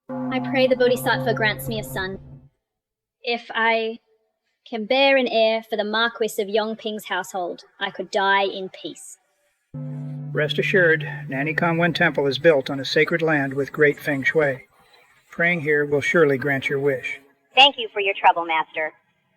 I pray the Bodhisattva grants me a son. If I can bear an heir for the Marquis of Yongping's household, I could die in peace. Rest assured, Nanny Kongwen Temple is built on a sacred land with great feng shui. Praying here will surely grant your wish. Thank you for your trouble, Master.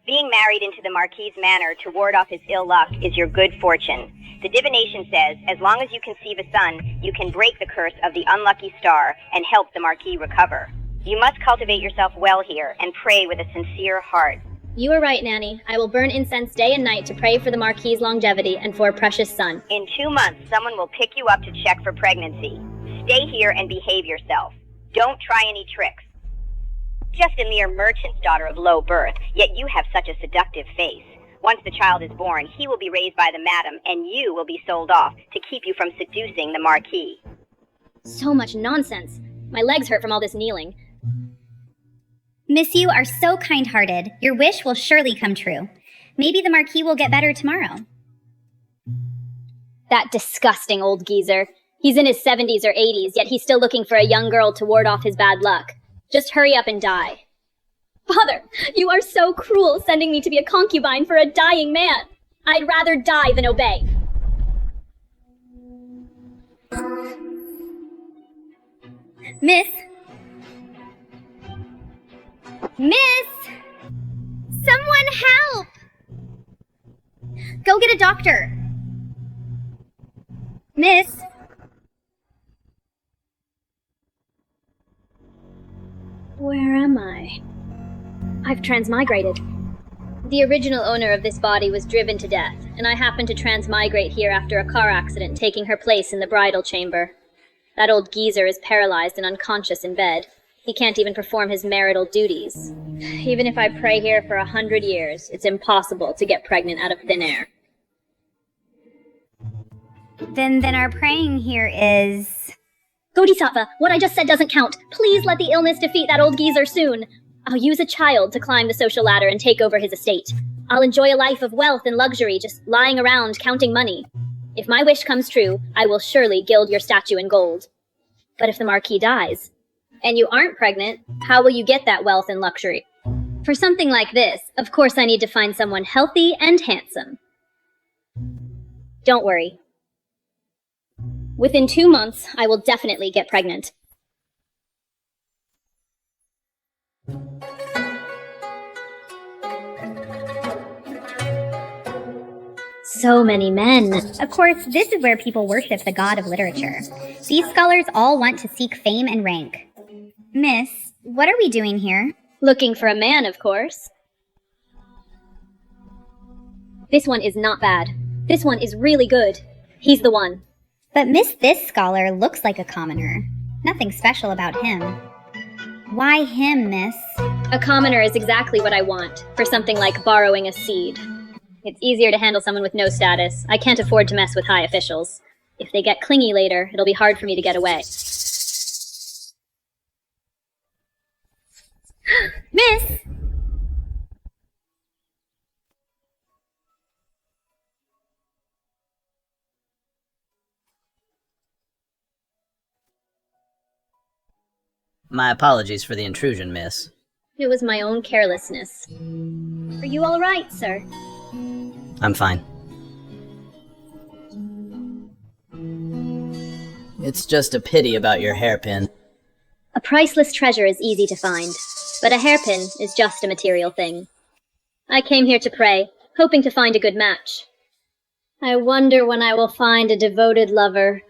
Being married into the Marquis's manor to ward off his ill luck is your good fortune. The divination says, as long as you conceive a son, you can break the curse of the unlucky star and help the Marquis recover. You must cultivate yourself well here and pray with a sincere heart. You are right, Nanny. I will burn incense day and night to pray for the Marquis's longevity and for a precious son. In 2 months, someone will pick you up to check for pregnancy. Stay here and behave yourself. Don't try any tricks. Just a mere merchant's daughter of low birth, yet you have such a seductive face. Once the child is born, he will be raised by the madam, and you will be sold off to keep you from seducing the Marquis. So much nonsense. My legs hurt from all this kneeling. Miss, you are so kind-hearted. Your wish will surely come true. Maybe the Marquis will get better tomorrow. That disgusting old geezer. He's in his 70s or 80s, yet he's still looking for a young girl to ward off his bad luck. Just hurry up and die. Father, you are so cruel, sending me to be a concubine for a dying man. I'd rather die than obey. Miss! Miss! Someone help! Go get a doctor. Miss! Where am I? I've transmigrated. The original owner of this body was driven to death, and I happened to transmigrate here after a car accident, taking her place in the bridal chamber. That old geezer is paralyzed and unconscious in bed. He can't even perform his marital duties. Even if I pray here for 100 years, it's impossible to get pregnant out of thin air. Then our praying here is... Bodhisattva, what I just said doesn't count. Please let the illness defeat that old geezer soon. I'll use a child to climb the social ladder and take over his estate. I'll enjoy a life of wealth and luxury, just lying around counting money. If my wish comes true, I will surely gild your statue in gold. But if the Marquis dies, and you aren't pregnant, how will you get that wealth and luxury? For something like this, of course I need to find someone healthy and handsome. Don't worry. Within 2 months, I will definitely get pregnant. So many men. Of course, this is where people worship the god of literature. These scholars all want to seek fame and rank. Miss, what are we doing here? Looking for a man, of course. This one is not bad. This one is really good. He's the one. But Miss, this scholar looks like a commoner. Nothing special about him. Why him, Miss? A commoner is exactly what I want, for something like borrowing a seed. It's easier to handle someone with no status. I can't afford to mess with high officials. If they get clingy later, it'll be hard for me to get away. Miss! My apologies for the intrusion, miss. It was my own carelessness. Are you all right, sir? I'm fine. It's just a pity about your hairpin. A priceless treasure is easy to find, but a hairpin is just a material thing. I came here to pray, hoping to find a good match. I wonder when I will find a devoted lover.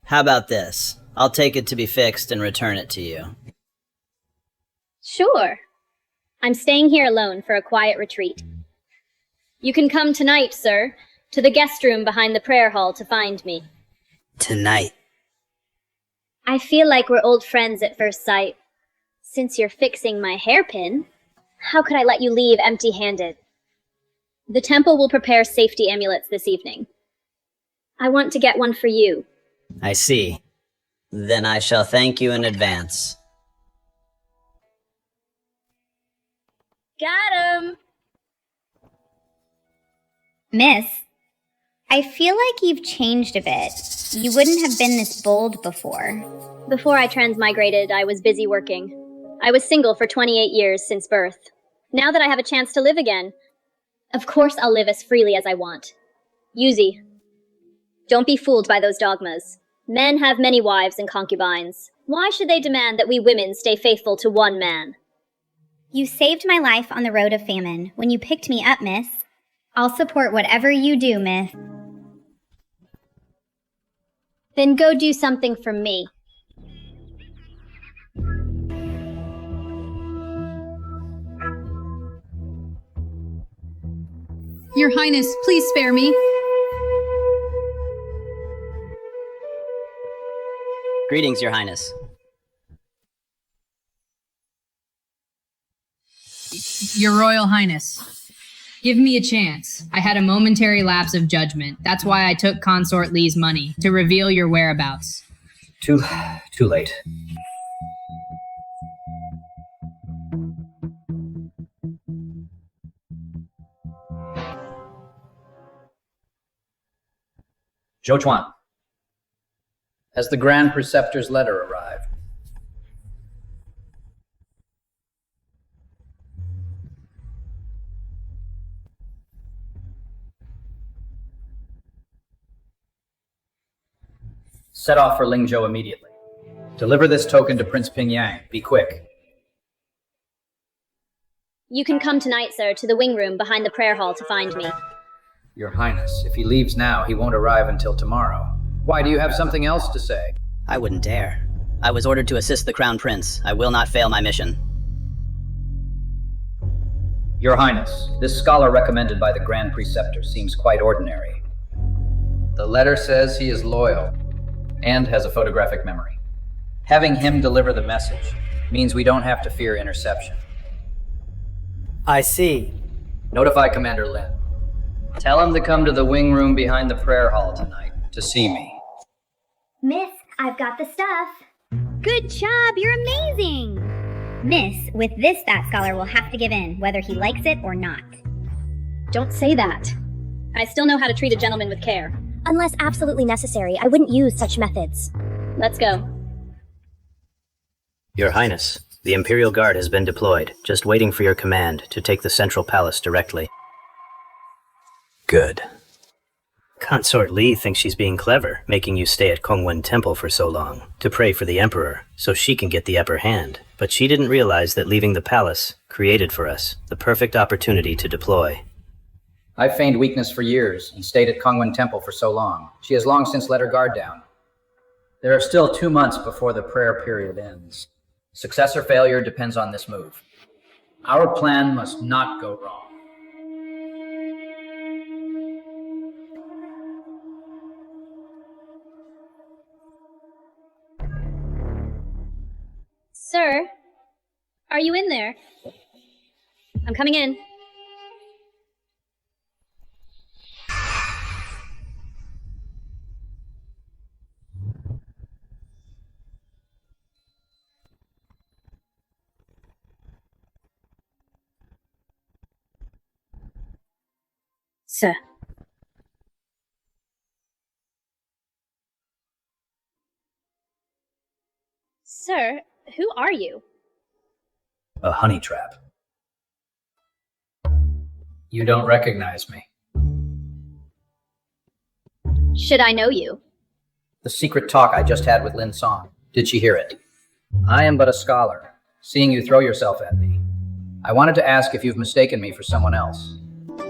How about this? I'll take it to be fixed and return it to you. Sure. I'm staying here alone for a quiet retreat. You can come tonight, sir, to the guest room behind the prayer hall to find me. Tonight? I feel like we're old friends at first sight. Since you're fixing my hairpin, how could I let you leave empty-handed? The temple will prepare safety amulets this evening. I want to get one for you. I see. Then I shall thank you in advance. Got him! Miss, I feel like you've changed a bit. You wouldn't have been this bold before. Before I transmigrated, I was busy working. I was single for 28 years since birth. Now that I have a chance to live again, of course I'll live as freely as I want. Yuzi, don't be fooled by those dogmas. Men have many wives and concubines. Why should they demand that we women stay faithful to one man? You saved my life on the road of famine when you picked me up, miss. I'll support whatever you do, miss. Then go do something for me. Your Highness, please spare me. Greetings, Your Highness. Your Royal Highness, give me a chance. I had a momentary lapse of judgment. That's why I took Consort Lee's money, to reveal your whereabouts. Too late. Zhou Chuan, has the Grand Preceptor's letter arrived? Set off for Lingzhou immediately. Deliver this token to Prince Pingyang. Be quick. You can come tonight, sir, to the wing room behind the prayer hall to find me. Your Highness, if he leaves now, he won't arrive until tomorrow. Why, do you have something else to say? I wouldn't dare. I was ordered to assist the Crown Prince. I will not fail my mission. Your Highness, this scholar recommended by the Grand Preceptor seems quite ordinary. The letter says he is loyal and has a photographic memory. Having him deliver the message means we don't have to fear interception. I see. Notify Commander Lin. Tell him to come to the wing room behind the prayer hall tonight to see me. Miss, I've got the stuff. Good job, you're amazing! Miss, with this, that scholar will have to give in, whether he likes it or not. Don't say that. I still know how to treat a gentleman with care. Unless absolutely necessary, I wouldn't use such methods. Let's go. Your Highness, the Imperial Guard has been deployed, just waiting for your command to take the Central Palace directly. Good. Consort Lee thinks she's being clever, making you stay at Kongwen Temple for so long, to pray for the Emperor, so she can get the upper hand. But she didn't realize that leaving the palace created for us the perfect opportunity to deploy. I've feigned weakness for years and stayed at Kongwen Temple for so long. She has long since let her guard down. There are still 2 months before the prayer period ends. Success or failure depends on this move. Our plan must not go wrong. Sir, are you in there? I'm coming in. Sir. Sir, who are you? A honey trap. You don't recognize me. Should I know you? The secret talk I just had with Lin Song. Did she hear it? I am but a scholar, seeing you throw yourself at me. I wanted to ask if you've mistaken me for someone else.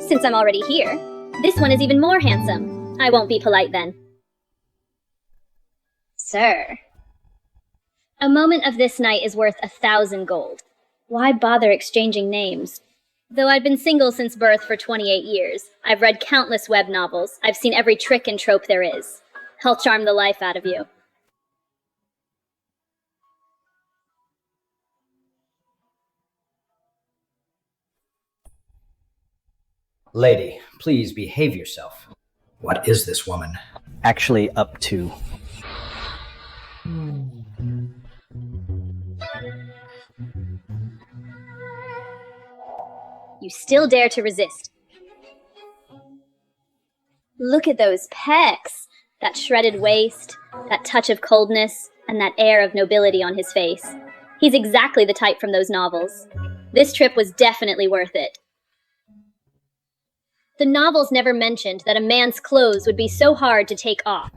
Since I'm already here, this one is even more handsome. I won't be polite then. Sir. A moment of this night is worth 1,000 gold. Why bother exchanging names? Though I've been single since birth for 28 years, I've read countless web novels. I've seen every trick and trope there is. I'll charm the life out of you. Lady, please behave yourself. What is this woman? Actually, up to. You still dare to resist. Look at those pecs, that shredded waist, that touch of coldness, and that air of nobility on his face. He's exactly the type from those novels. This trip was definitely worth it. The novels never mentioned that a man's clothes would be so hard to take off.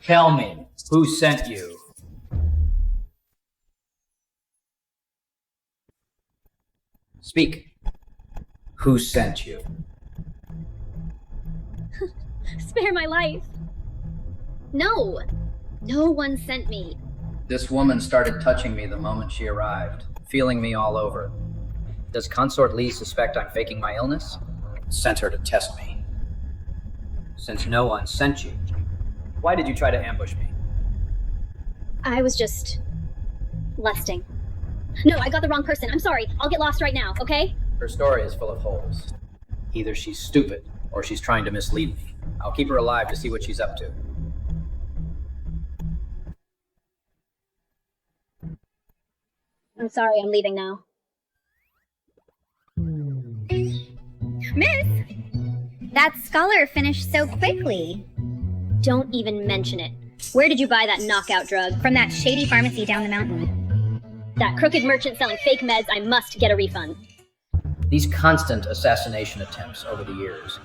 Tell me, who sent you? Speak. Who sent you? Spare my life. No. No one sent me. This woman started touching me the moment she arrived, feeling me all over. Does Consort Lee suspect I'm faking my illness? Sent her to test me. Since no one sent you, why did you try to ambush me? I was just lusting. No, I got the wrong person. I'm sorry. I'll get lost right now, okay? Her story is full of holes. Either she's stupid, or she's trying to mislead me. I'll keep her alive to see what she's up to. I'm sorry, I'm leaving now. Miss! That scholar finished so quickly. Don't even mention it. Where did you buy that knockout drug? From that shady pharmacy down the mountain. That crooked merchant selling fake meds, I must get a refund. These constant assassination attempts over the years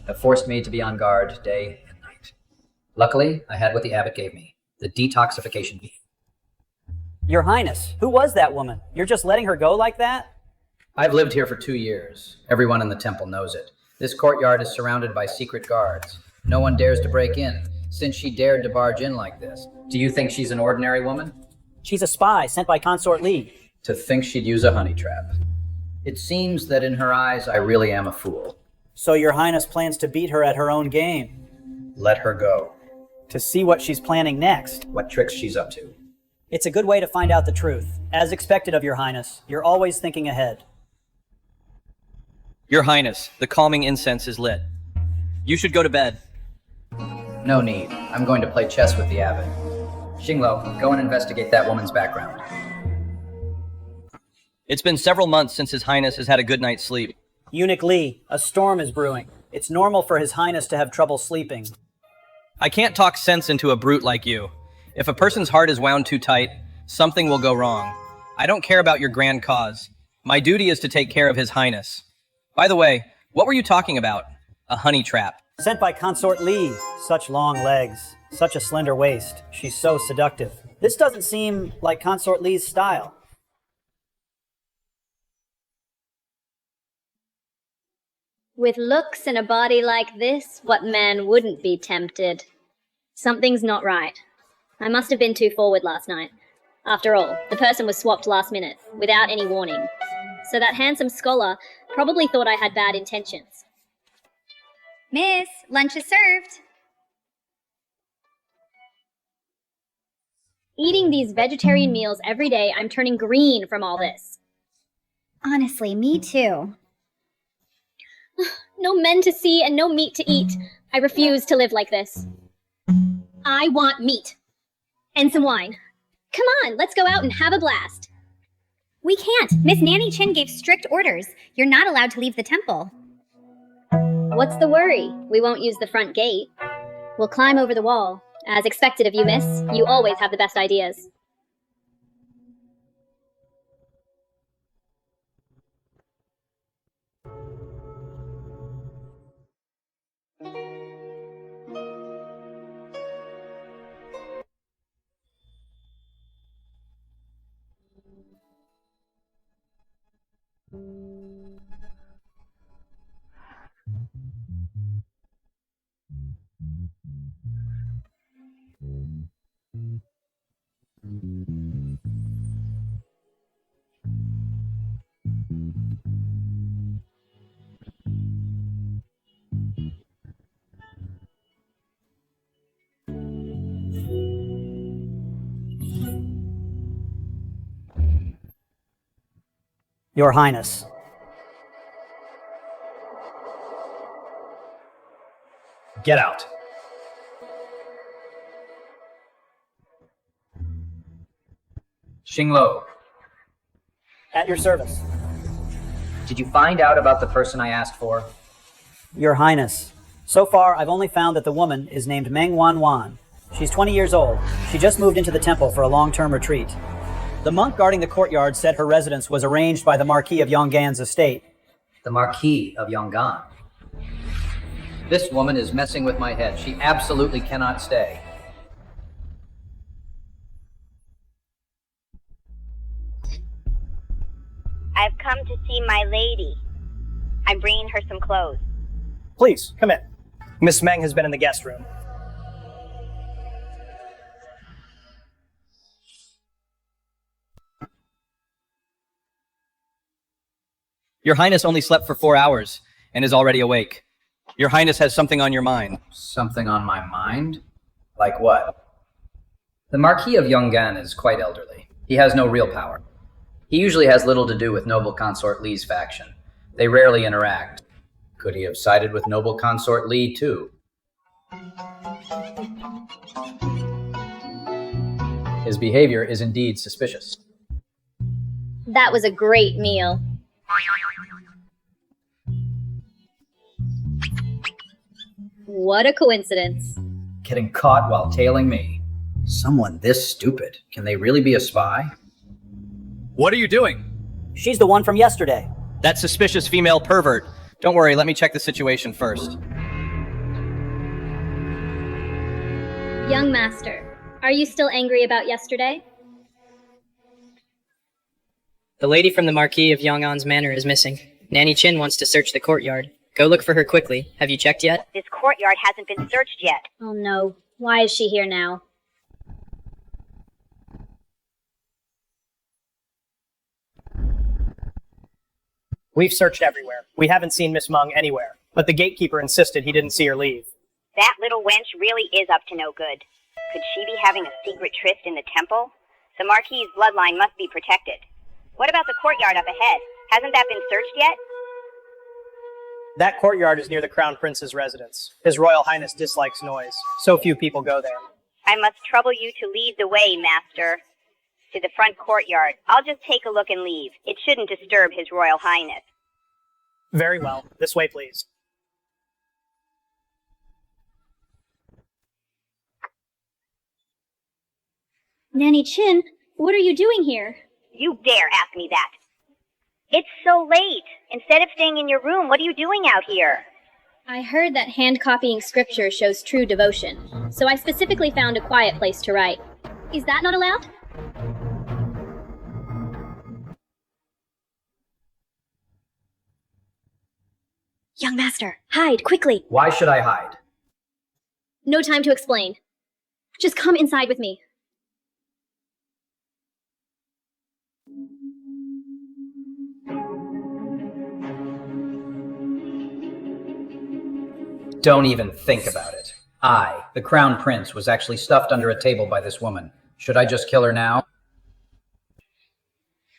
have forced me to be on guard day and night. Luckily, I had what the abbot gave me, the detoxification beam. Your Highness, who was that woman? You're just letting her go like that? I've lived here for 2 years. Everyone in the temple knows it. This courtyard is surrounded by secret guards. No one dares to break in, since she dared to barge in like this. Do you think she's an ordinary woman? She's a spy sent by Consort Lee. To think she'd use a honey trap. It seems that in her eyes, I really am a fool. So your Highness plans to beat her at her own game. Let her go. To see what she's planning next. What tricks she's up to. It's a good way to find out the truth. As expected of your Highness, you're always thinking ahead. Your Highness, the calming incense is lit. You should go to bed. No need. I'm going to play chess with the abbot. Xinglo, go and investigate that woman's background. It's been several months since His Highness has had a good night's sleep. Eunuch Lee, a storm is brewing. It's normal for His Highness to have trouble sleeping. I can't talk sense into a brute like you. If a person's heart is wound too tight, something will go wrong. I don't care about your grand cause. My duty is to take care of His Highness. By the way, what were you talking about? A honey trap. Sent by Consort Lee. Such long legs. Such a slender waist. She's so seductive. This doesn't seem like Consort Lee's style. With looks and a body like this, what man wouldn't be tempted? Something's not right. I must have been too forward last night. After all, the person was swapped last minute, without any warning. So that handsome scholar probably thought I had bad intentions. Miss, lunch is served. Eating these vegetarian meals every day, I'm turning green from all this. Honestly, me too. No men to see and no meat to eat. I refuse to live like this. I want meat. And some wine. Come on, let's go out and have a blast. We can't. Miss Nanny Chin gave strict orders. You're not allowed to leave the temple. What's the worry? We won't use the front gate. We'll climb over the wall. As expected of you, miss. You always have the best ideas. Your Highness. Get out. Xinglo. At your service. Did you find out about the person I asked for? Your Highness. So far, I've only found that the woman is named Meng Wan Wan. She's 20 years old. She just moved into the temple for a long-term retreat. The monk guarding the courtyard said her residence was arranged by the Marquis of Yonggan's estate. The Marquis of Yonggan. This woman is messing with my head. She absolutely cannot stay. I've come to see my lady. I'm bringing her some clothes. Please, come in. Miss Meng has been in the guest room. Your Highness only slept for 4 hours and is already awake. Your Highness has something on your mind. Something on my mind? Like what? The Marquis of Yonggan is quite elderly. He has no real power. He usually has little to do with Noble Consort Li's faction. They rarely interact. Could he have sided with Noble Consort Li, too? His behavior is indeed suspicious. That was a great meal. What a coincidence. Getting caught while tailing me. Someone this stupid. Can they really be a spy? What are you doing? She's the one from yesterday. That suspicious female pervert. Don't worry, let me check the situation first. Young master, are you still angry about yesterday? The lady from the Marquis of Yong'an's manor is missing. Nanny Chin wants to search the courtyard. Go look for her quickly. Have you checked yet? This courtyard hasn't been searched yet. Oh no, why is she here now? We've searched everywhere. We haven't seen Miss Meng anywhere, but the gatekeeper insisted he didn't see her leave. That little wench really is up to no good. Could she be having a secret tryst in the temple? The Marquis' bloodline must be protected. What about the courtyard up ahead? Hasn't that been searched yet? That courtyard is near the Crown Prince's residence. His Royal Highness dislikes noise. So few people go there. I must trouble you to lead the way, Master. To the front courtyard. I'll just take a look and leave. It shouldn't disturb His Royal Highness. Very well. This way, please. Nanny Chin, what are you doing here? You dare ask me that. It's so late. Instead of staying in your room, what are you doing out here? I heard that hand copying scripture shows true devotion, so I specifically found a quiet place to write. Is that not allowed? Young master, hide, quickly! Why should I hide? No time to explain. Just come inside with me. Don't even think about it. I, the Crown Prince, was actually stuffed under a table by this woman. Should I just kill her now?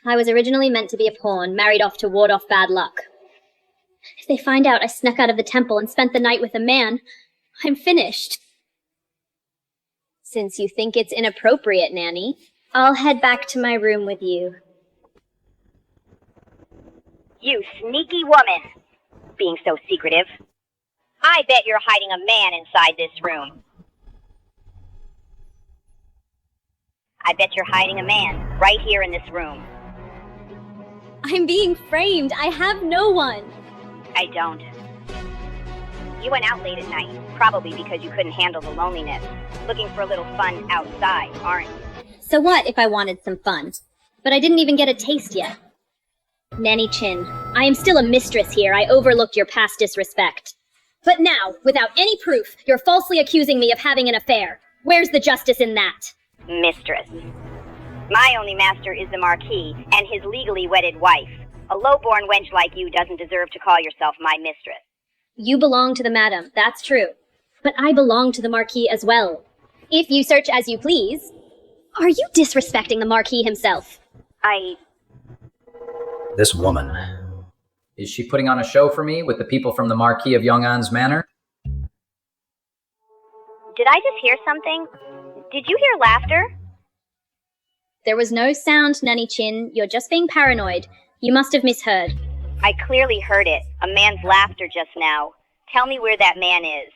I was originally meant to be a pawn, married off to ward off bad luck. If they find out I snuck out of the temple and spent the night with a man, I'm finished. Since you think it's inappropriate, Nanny, I'll head back to my room with you. You sneaky woman! Being so secretive. I bet you're hiding a man inside this room. I bet you're hiding a man right here in this room. I'm being framed. I have no one. I don't. You went out late at night, probably because you couldn't handle the loneliness. Looking for a little fun outside, aren't you? So what if I wanted some fun? But I didn't even get a taste yet. Nanny Chin, I am still a mistress here. I overlooked your past disrespect. But now, without any proof, you're falsely accusing me of having an affair. Where's the justice in that? Mistress. My only master is the Marquis and his legally wedded wife. A low-born wench like you doesn't deserve to call yourself my mistress. You belong to the madam, that's true. But I belong to the Marquis as well. If you search as you please. Are you disrespecting the Marquis himself? This woman. Is she putting on a show for me with the people from the Marquis of Yong'an's manor? Did I just hear something? Did you hear laughter? There was no sound, Nanny Chin. You're just being paranoid. You must have misheard. I clearly heard it. A man's laughter just now. Tell me where that man is.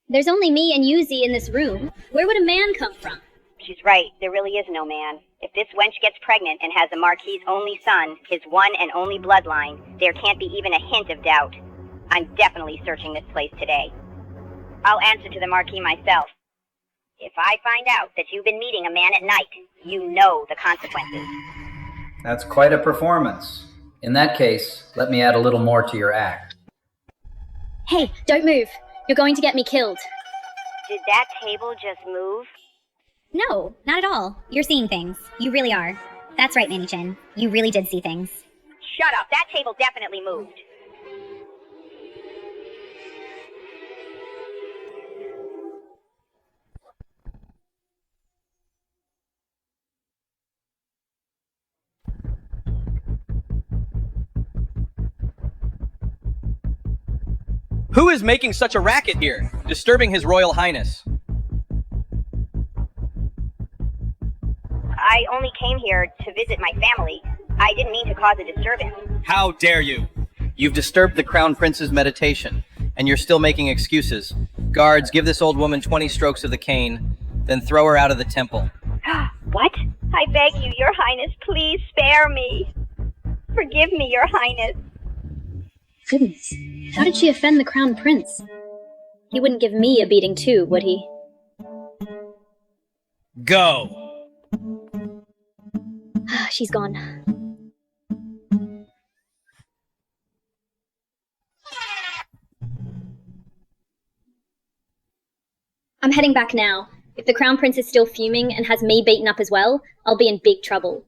There's only me and Yuzi in this room. Where would a man come from? She's right. There really is no man. If this wench gets pregnant and has the Marquis's only son, his one and only bloodline, there can't be even a hint of doubt. I'm definitely searching this place today. I'll answer to the Marquis myself. If I find out that you've been meeting a man at night, you know the consequences. That's quite a performance. In that case, let me add a little more to your act. Hey, don't move. You're going to get me killed. Did that table just move? No, not at all. You're seeing things. You really are. That's right, Nanny Chin. You really did see things. Shut up. That table definitely moved. Who is making such a racket here, disturbing His Royal Highness? I only came here to visit my family. I didn't mean to cause a disturbance. How dare you? You've disturbed the Crown Prince's meditation, and you're still making excuses. Guards, give this old woman 20 strokes of the cane, then throw her out of the temple. What? I beg you, Your Highness, please spare me. Forgive me, Your Highness. Goodness, how did she offend the Crown Prince? He wouldn't give me a beating too, would he? Go! She's gone. I'm heading back now. If the Crown Prince is still fuming and has me beaten up as well, I'll be in big trouble.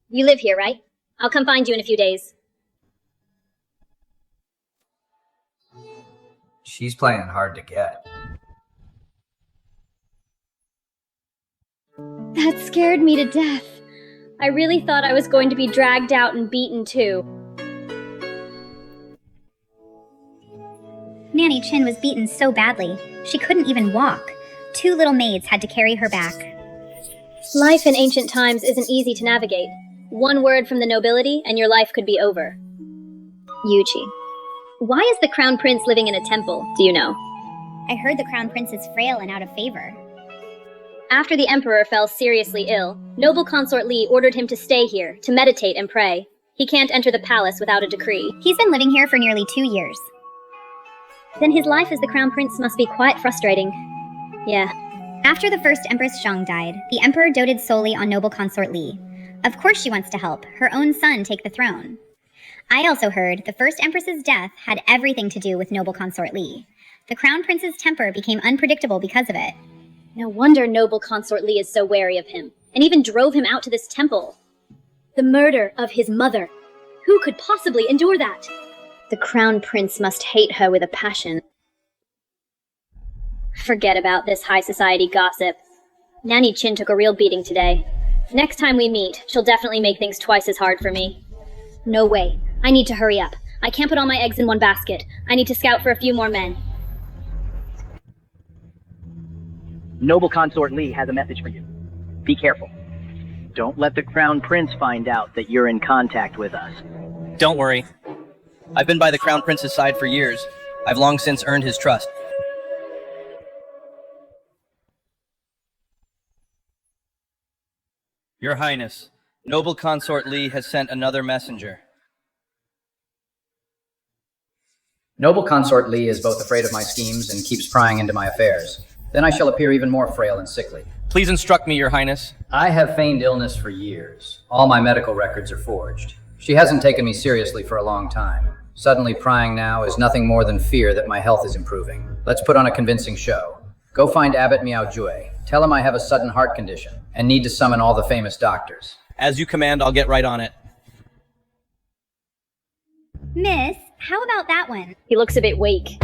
You live here, right? I'll come find you in a few days. She's playing hard to get. That scared me to death. I really thought I was going to be dragged out and beaten too. Nanny Chin was beaten so badly, she couldn't even walk. 2 little maids had to carry her back. Life in ancient times isn't easy to navigate. One word from the nobility and your life could be over. Yuji. Why is the Crown Prince living in a temple, do you know? I heard the Crown Prince is frail and out of favor. After the Emperor fell seriously ill, Noble Consort Li ordered him to stay here, to meditate and pray. He can't enter the palace without a decree. He's been living here for nearly 2 years. Then his life as the Crown Prince must be quite frustrating. Yeah. After the first Empress Zhang died, the Emperor doted solely on Noble Consort Li. Of course she wants to help her own son take the throne. I also heard the first Empress's death had everything to do with Noble Consort Li. The Crown Prince's temper became unpredictable because of it. No wonder Noble Consort Li is so wary of him, and even drove him out to this temple. The murder of his mother. Who could possibly endure that? The Crown Prince must hate her with a passion. Forget about this high society gossip. Nanny Chin took a real beating today. Next time we meet, she'll definitely make things twice as hard for me. No way. I need to hurry up. I can't put all my eggs in one basket. I need to scout for a few more men. Noble Consort Li has a message for you. Be careful. Don't let the Crown Prince find out that you're in contact with us. Don't worry. I've been by the Crown Prince's side for years. I've long since earned his trust. Your Highness, Noble Consort Li has sent another messenger. Noble Consort Li is both afraid of my schemes and keeps prying into my affairs. Then I shall appear even more frail and sickly. Please instruct me, Your Highness. I have feigned illness for years. All my medical records are forged. She hasn't taken me seriously for a long time. Suddenly prying now is nothing more than fear that my health is improving. Let's put on a convincing show. Go find Abbot Miao Jue. Tell him I have a sudden heart condition and need to summon all the famous doctors. As you command, I'll get right on it. Miss, how about that one? He looks a bit weak.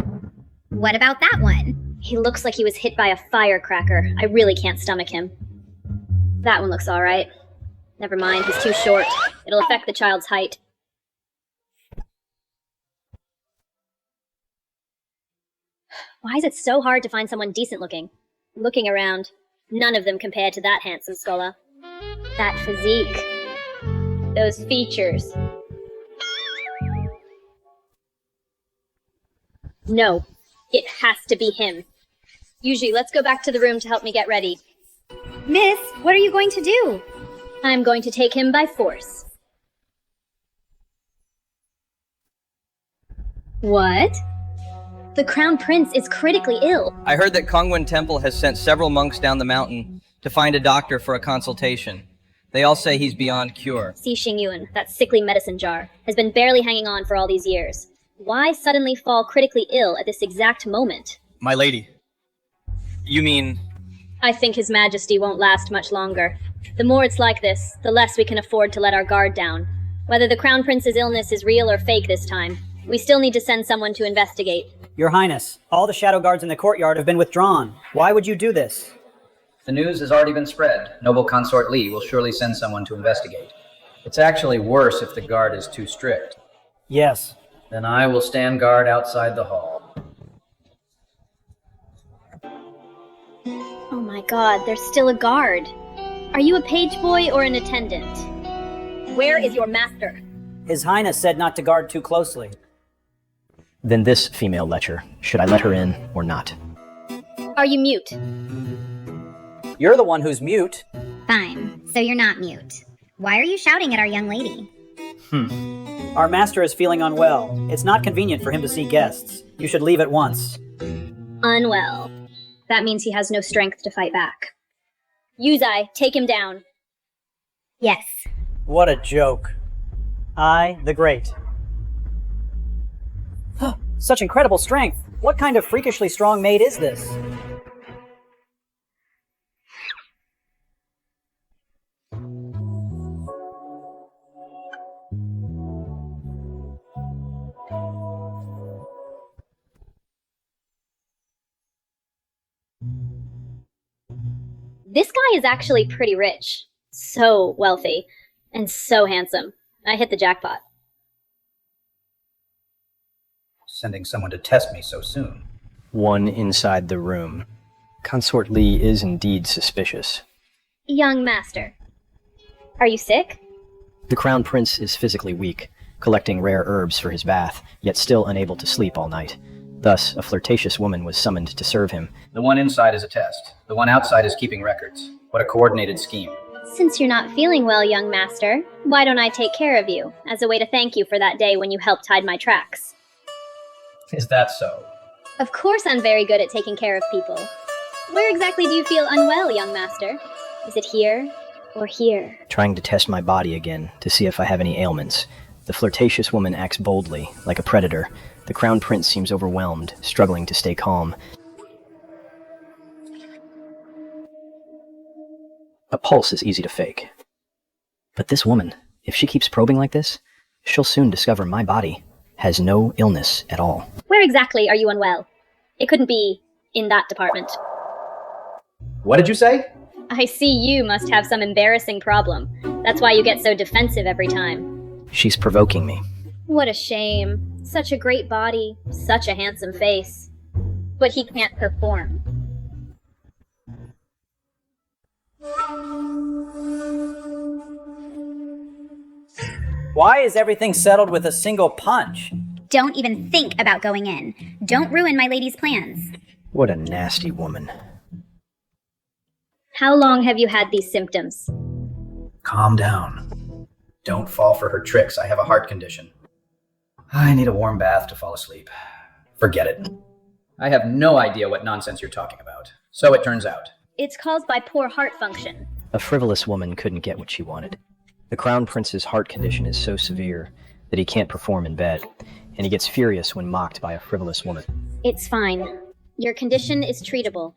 What about that one? He looks like he was hit by a firecracker. I really can't stomach him. That one looks alright. Never mind, he's too short. It'll affect the child's height. Why is it so hard to find someone decent looking? Looking around, none of them compare to that handsome scholar. That physique. Those features. No, it has to be him. Yuji, let's go back to the room to help me get ready. Miss, what are you going to do? I'm going to take him by force. What? The Crown Prince is critically ill. I heard that Kongwen Temple has sent several monks down the mountain to find a doctor for a consultation. They all say he's beyond cure. Si Xingyuan, that sickly medicine jar, has been barely hanging on for all these years. Why suddenly fall critically ill at this exact moment? My lady. You mean... I think His Majesty won't last much longer. The more it's like this, the less we can afford to let our guard down. Whether the Crown Prince's illness is real or fake this time, we still need to send someone to investigate. Your Highness, all the shadow guards in the courtyard have been withdrawn. Why would you do this? The news has already been spread. Noble Consort Li will surely send someone to investigate. It's actually worse if the guard is too strict. Yes. Then I will stand guard outside the hall. Oh my god, there's still a guard. Are you a page boy or an attendant? Where is your master? His Highness said not to guard too closely. Then this female lecher, should I let her in or not? Are you mute? You're the one who's mute. Fine, so you're not mute. Why are you shouting at our young lady? Our master is feeling unwell. It's not convenient for him to see guests. You should leave at once. Unwell. That means he has no strength to fight back. Yuzai, take him down. Yes. What a joke. I, the Great. Such incredible strength. What kind of freakishly strong maid is this? This guy is actually pretty rich. So wealthy. And so handsome. I hit the jackpot. Sending someone to test me so soon. One inside the room. Consort Li is indeed suspicious. Young master. Are you sick? The Crown Prince is physically weak, collecting rare herbs for his bath, yet still unable to sleep all night. Thus, a flirtatious woman was summoned to serve him. The one inside is a test. The one outside is keeping records. What a coordinated scheme. Since you're not feeling well, young master, why don't I take care of you, as a way to thank you for that day when you helped hide my tracks? Is that so? Of course I'm very good at taking care of people. Where exactly do you feel unwell, young master? Is it here or here? Trying to test my body again to see if I have any ailments. The flirtatious woman acts boldly, like a predator. The Crown Prince seems overwhelmed, struggling to stay calm. A pulse is easy to fake. But this woman, if she keeps probing like this, she'll soon discover my body has no illness at all. Where exactly are you unwell? It couldn't be in that department. What did you say? I see you must have some embarrassing problem. That's why you get so defensive every time. She's provoking me. What a shame. Such a great body, such a handsome face. But he can't perform. Why is everything settled with a single punch? Don't even think about going in. Don't ruin my lady's plans. What a nasty woman. How long have you had these symptoms? Calm down. Don't fall for her tricks. I have a heart condition. I need a warm bath to fall asleep. Forget it. I have no idea what nonsense you're talking about. So it turns out. It's caused by poor heart function. A frivolous woman couldn't get what she wanted. The Crown Prince's heart condition is so severe that he can't perform in bed, and he gets furious when mocked by a frivolous woman. It's fine. Your condition is treatable.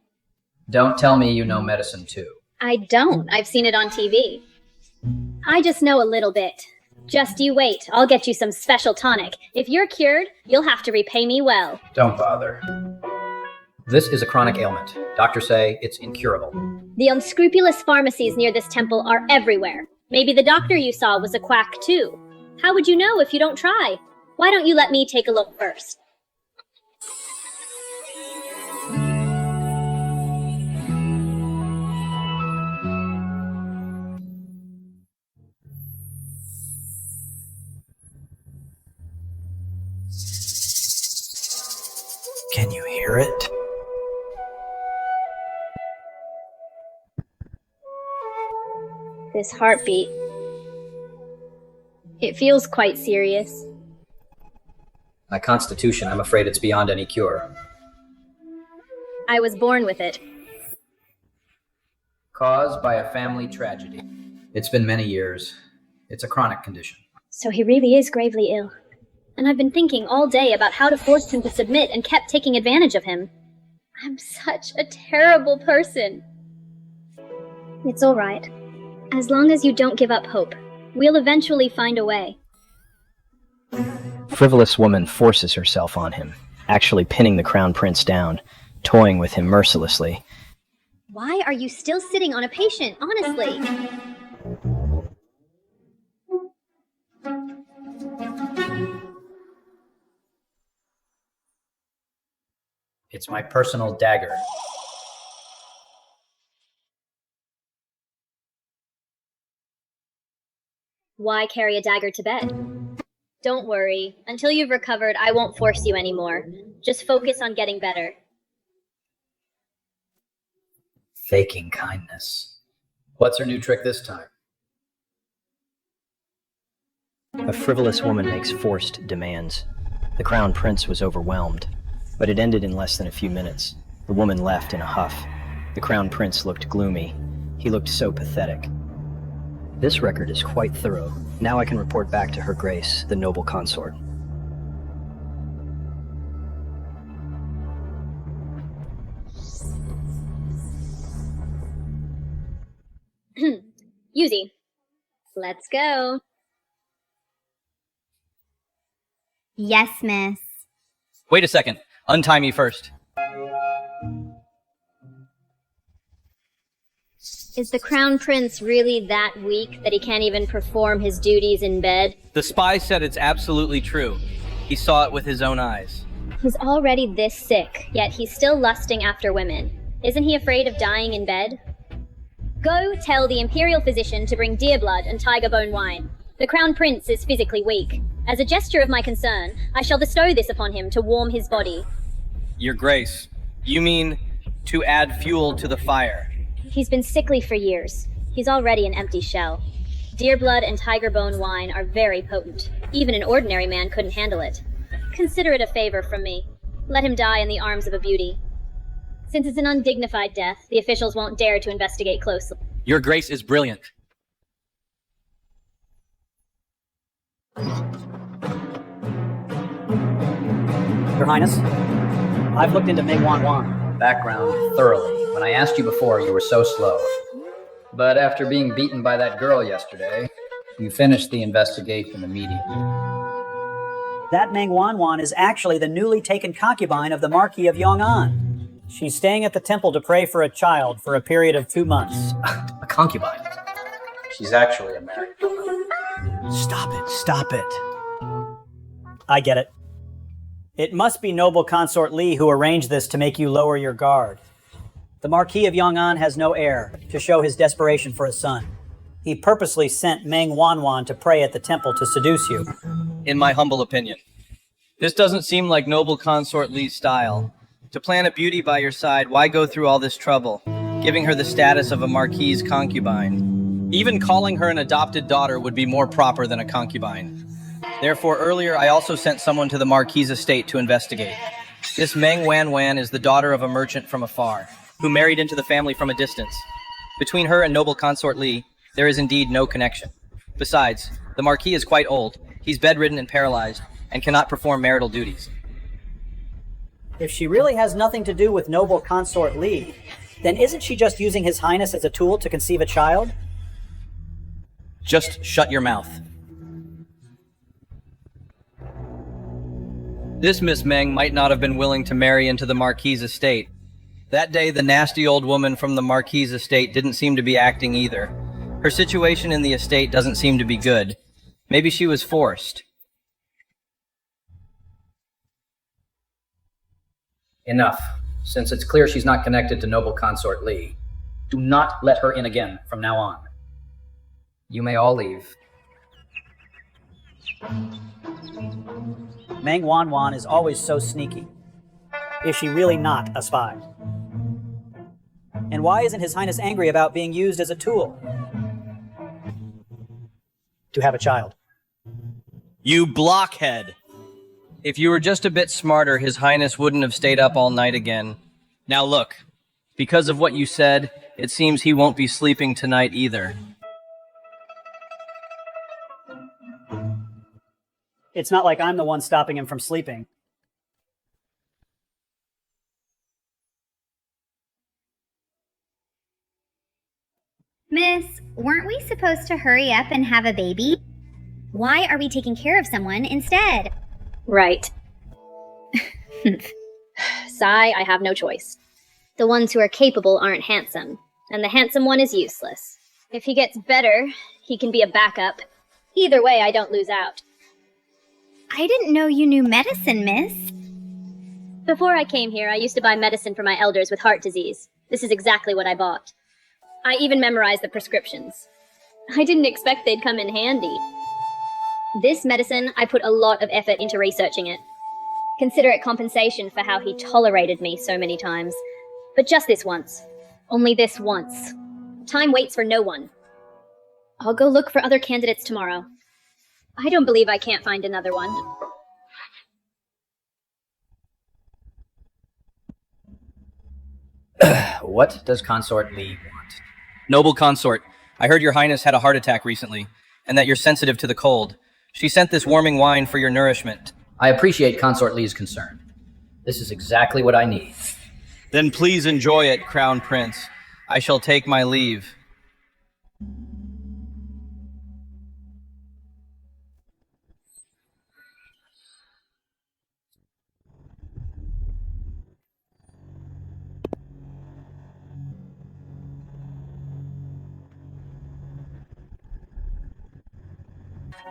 Don't tell me you know medicine too. I don't. I've seen it on TV. I just know a little bit. Just you wait. I'll get you some special tonic. If you're cured, you'll have to repay me well. Don't bother. This is a chronic ailment. Doctors say it's incurable. The unscrupulous pharmacies near this temple are everywhere. Maybe the doctor you saw was a quack too. How would you know if you don't try? Why don't you let me take a look first? This heartbeat. It feels quite serious. My constitution, I'm afraid it's beyond any cure. I was born with it. Caused by a family tragedy. It's been many years. It's a chronic condition. So he really is gravely ill. And I've been thinking all day about how to force him to submit and kept taking advantage of him. I'm such a terrible person. It's all right. As long as you don't give up hope, we'll eventually find a way. Frivolous woman forces herself on him, actually pinning the crown prince down, toying with him mercilessly. Why are you still sitting on a patient, honestly? It's my personal dagger. Why carry a dagger to bed? Don't worry. Until you've recovered, I won't force you anymore. Just focus on getting better. Faking kindness. What's her new trick this time? A frivolous woman makes forced demands. The crown prince was overwhelmed, but it ended in less than a few minutes. The woman left in a huff. The crown prince looked gloomy. He looked so pathetic. This record is quite thorough. Now I can report back to Her Grace, the noble consort. Yuzi, let's go. Yes, miss. Wait a second. Untie me first. Is the crown prince really that weak that he can't even perform his duties in bed? The spy said it's absolutely true. He saw it with his own eyes. He's already this sick, yet he's still lusting after women. Isn't he afraid of dying in bed? Go tell the imperial physician to bring deer blood and tiger bone wine. The crown prince is physically weak. As a gesture of my concern, I shall bestow this upon him to warm his body. Your Grace, you mean to add fuel to the fire? He's been sickly for years. He's already an empty shell. Deer blood and tiger bone wine are very potent. Even an ordinary man couldn't handle it. Consider it a favor from me. Let him die in the arms of a beauty. Since it's an undignified death, the officials won't dare to investigate closely. Your Grace is brilliant. Your Highness, I've looked into Meng Wan. Background thoroughly. When I asked you before, you were so slow. But after being beaten by that girl yesterday, you finished the investigation immediately. That Meng Wan is actually the newly taken concubine of the Marquis of Yong'an. She's staying at the temple to pray for a child for a period of 2 months. A concubine? She's actually a married woman. Stop it. I get it. It must be noble consort Li who arranged this to make you lower your guard. The Marquis of Yong'an has no heir to show his desperation for a son. He purposely sent Meng Wan to pray at the temple to seduce you. In my humble opinion. This doesn't seem like noble consort Lee's style. To plan a beauty by your side, why go through all this trouble, giving her the status of a marquis's concubine? Even calling her an adopted daughter would be more proper than a concubine. Therefore, earlier I also sent someone to the marquis's estate to investigate. This Meng Wan is the daughter of a merchant from afar, who married into the family from a distance. Between her and noble consort Li, there is indeed no connection. Besides, the marquis is quite old. He's bedridden and paralyzed, and cannot perform marital duties. If she really has nothing to do with noble consort Li, then isn't she just using His Highness as a tool to conceive a child? Just shut your mouth. This Miss Meng might not have been willing to marry into the Marquis's estate. That day, the nasty old woman from the Marquis's estate didn't seem to be acting either. Her situation in the estate doesn't seem to be good. Maybe she was forced. Enough. Since it's clear she's not connected to noble consort Li, do not let her in again from now on. You may all leave. Meng Wan is always so sneaky. Is she really not a spy? And why isn't His Highness angry about being used as a tool? to have a child. You blockhead! If you were just a bit smarter, His Highness wouldn't have stayed up all night again. Now look, because of what you said, it seems he won't be sleeping tonight either. It's not like I'm the one stopping him from sleeping. Miss, weren't we supposed to hurry up and have a baby? Why are we taking care of someone instead? Right. Sigh, I have no choice. The ones who are capable aren't handsome, and the handsome one is useless. If he gets better, he can be a backup. Either way, I don't lose out. I didn't know you knew medicine, miss. Before I came here, I used to buy medicine for my elders with heart disease. This is exactly what I bought. I even memorized the prescriptions. I didn't expect they'd come in handy. This medicine, I put a lot of effort into researching it. Consider it compensation for how he tolerated me so many times. But just this once. Only this once. Time waits for no one. I'll go look for other candidates tomorrow. I don't believe I can't find another one. What does Consort Lee want? Noble consort, I heard your highness had a heart attack recently, and that you're sensitive to the cold. She sent this warming wine for your nourishment. I appreciate Consort Lee's concern. This is exactly what I need. Then please enjoy it, Crown Prince. I shall take my leave.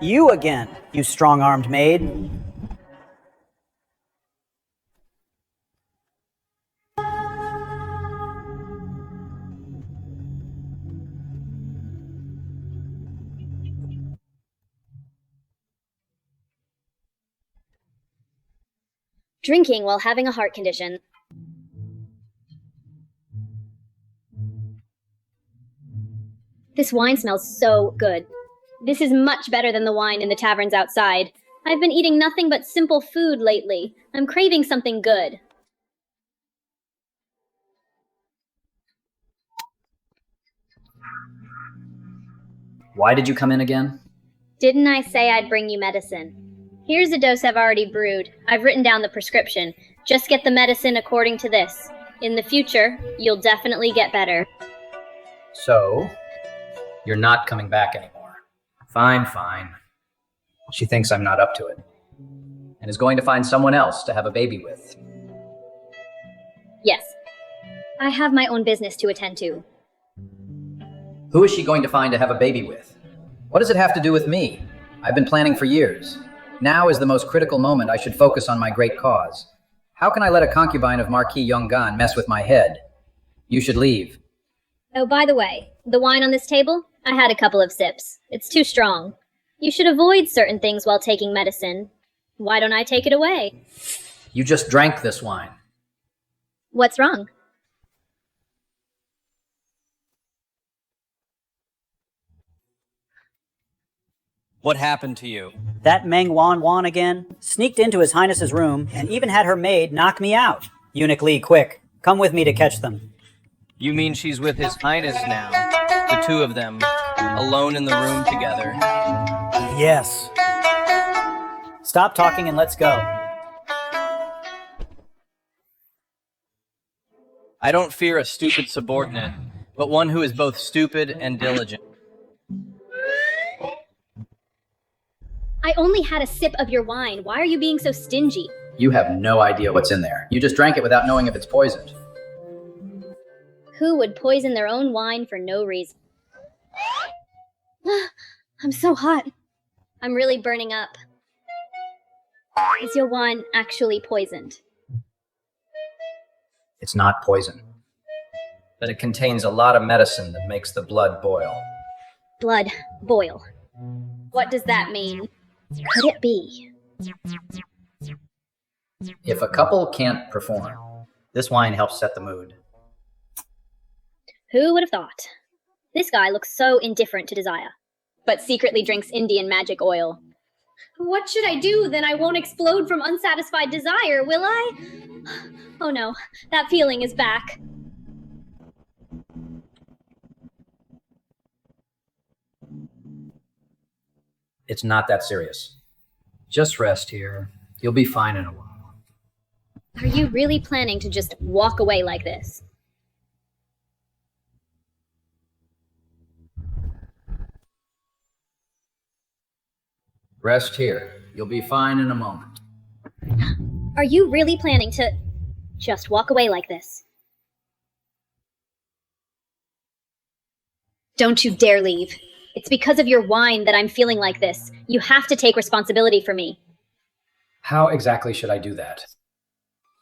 You again, you strong-armed maid. Drinking while having a heart condition. This wine smells so good. This is much better than the wine in the taverns outside. I've been eating nothing but simple food lately. I'm craving something good. Why did you come in again? Didn't I say I'd bring you medicine? Here's a dose I've already brewed. I've written down the prescription. Just get the medicine according to this. In the future, you'll definitely get better. So, you're not coming back anymore. Fine, fine. She thinks I'm not up to it, and is going to find someone else to have a baby with. Yes. I have my own business to attend to. Who is she going to find to have a baby with? What does it have to do with me? I've been planning for years. Now is the most critical moment. I should focus on my great cause. How can I let a concubine of Marquis Yonggan mess with my head? You should leave. Oh, by the way, the wine on this table? I had a couple of sips. It's too strong. You should avoid certain things while taking medicine. Why don't I take it away? You just drank this wine. What's wrong? What happened to you? That Meng Wan Wan again sneaked into His Highness's room and even had her maid knock me out. Eunuch Lee, quick, come with me to catch them. You mean she's with His Highness now? The two of them, alone in the room together. Yes. Stop talking and let's go. I don't fear a stupid subordinate, but one who is both stupid and diligent. I only had a sip of your wine. Why are you being so stingy? You have no idea what's in there. You just drank it without knowing if it's poisoned. Who would poison their own wine for no reason? I'm so hot. I'm really burning up. Is your wine actually poisoned? It's not poison. But it contains a lot of medicine that makes the blood boil. Blood boil. What does that mean? Could it be? If a couple can't perform, this wine helps set the mood. Who would have thought? This guy looks so indifferent to desire. but secretly drinks Indian magic oil. What should I do? Then I won't explode from unsatisfied desire, will I? Oh no, that feeling is back. It's not that serious. Just rest here. You'll be fine in a while. Are you really planning to just walk away like this? Rest here. You'll be fine in a moment. Are you really planning to just walk away like this? Don't you dare leave. It's because of your wine that I'm feeling like this. You have to take responsibility for me. How exactly should I do that?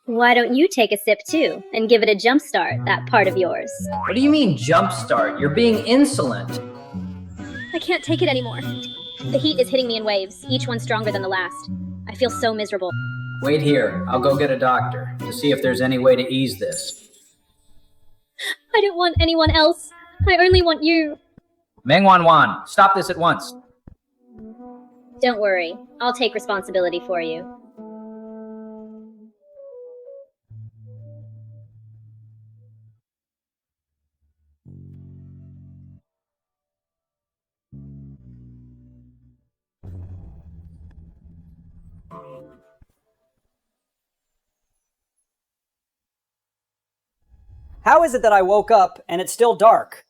Why don't you take a sip too, and give it a jump start, that part of yours? What do you mean, jump start? You're being insolent. I can't take it anymore. The heat is hitting me in waves, each one stronger than the last. I feel so miserable. Wait here. I'll go get a doctor to see if there's any way to ease this. I don't want anyone else. I only want you. Meng Wan, stop this at once. Don't worry. I'll take responsibility for you. How is it that I woke up and it's still dark?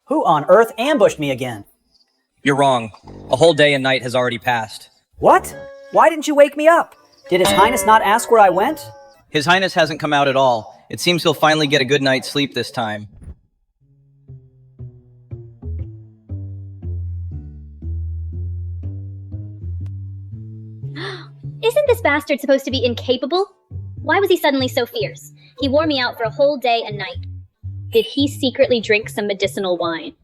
Who on earth ambushed me again? You're wrong. A whole day and night has already passed. What? Why didn't you wake me up? Did His Highness not ask where I went? His Highness hasn't come out at all. It seems he'll finally get a good night's sleep this time. Isn't this bastard supposed to be incapable? Why was he suddenly so fierce? He wore me out for a whole day and night. Did he secretly drink some medicinal wine?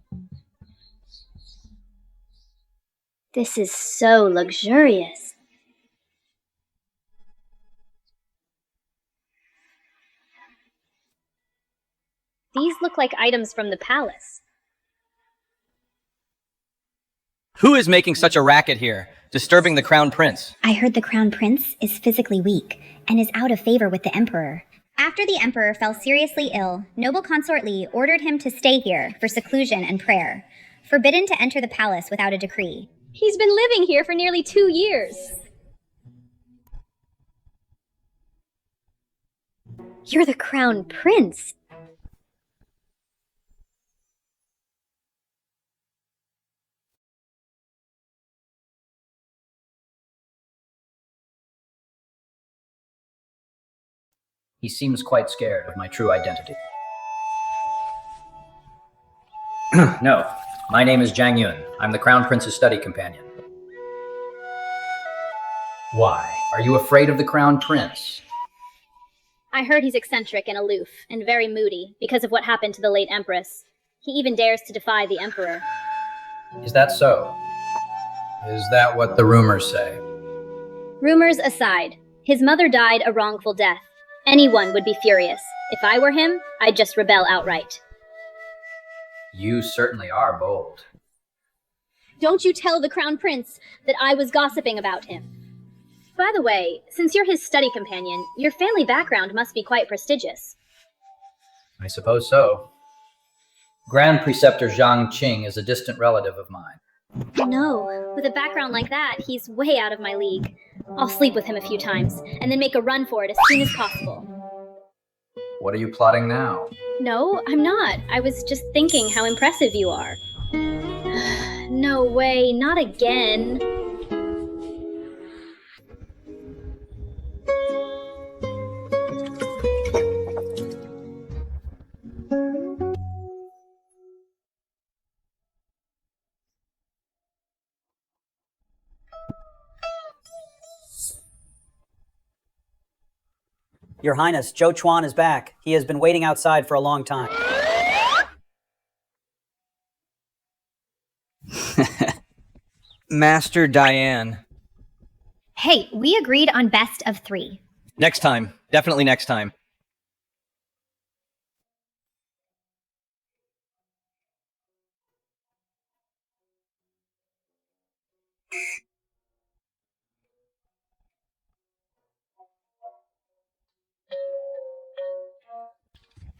This is so luxurious. These look like items from the palace. Who is making such a racket here, disturbing the Crown Prince? I heard the Crown Prince is physically weak and is out of favor with the Emperor. After the Emperor fell seriously ill, Noble Consort Li ordered him to stay here for seclusion and prayer, forbidden to enter the palace without a decree. He's been living here for nearly 2 years. You're the Crown Prince. He seems quite scared of my true identity. No, my name is Zhang Yun. I'm the Crown Prince's study companion. Why? Are you afraid of the Crown Prince? I heard he's eccentric and aloof, and very moody, because of what happened to the late Empress. He even dares to defy the Emperor. Is that so? Is that what the rumors say? Rumors aside, his mother died a wrongful death. Anyone would be furious. If I were him, I'd just rebel outright. You certainly are bold. Don't you tell the Crown Prince that I was gossiping about him. By the way, since you're his study companion, your family background must be quite prestigious. I suppose so. Grand Preceptor Zhang Qing is a distant relative of mine. No, with a background like that, he's way out of my league. I'll sleep with him a few times, and then make a run for it as soon as possible. What are you plotting now? No, I'm not. I was just thinking how impressive you are. No way, not again. Your Highness, Zhou Chuan is back. He has been waiting outside for a long time. Master Diane. Hey, we agreed on best of 3. Next time. Definitely next time.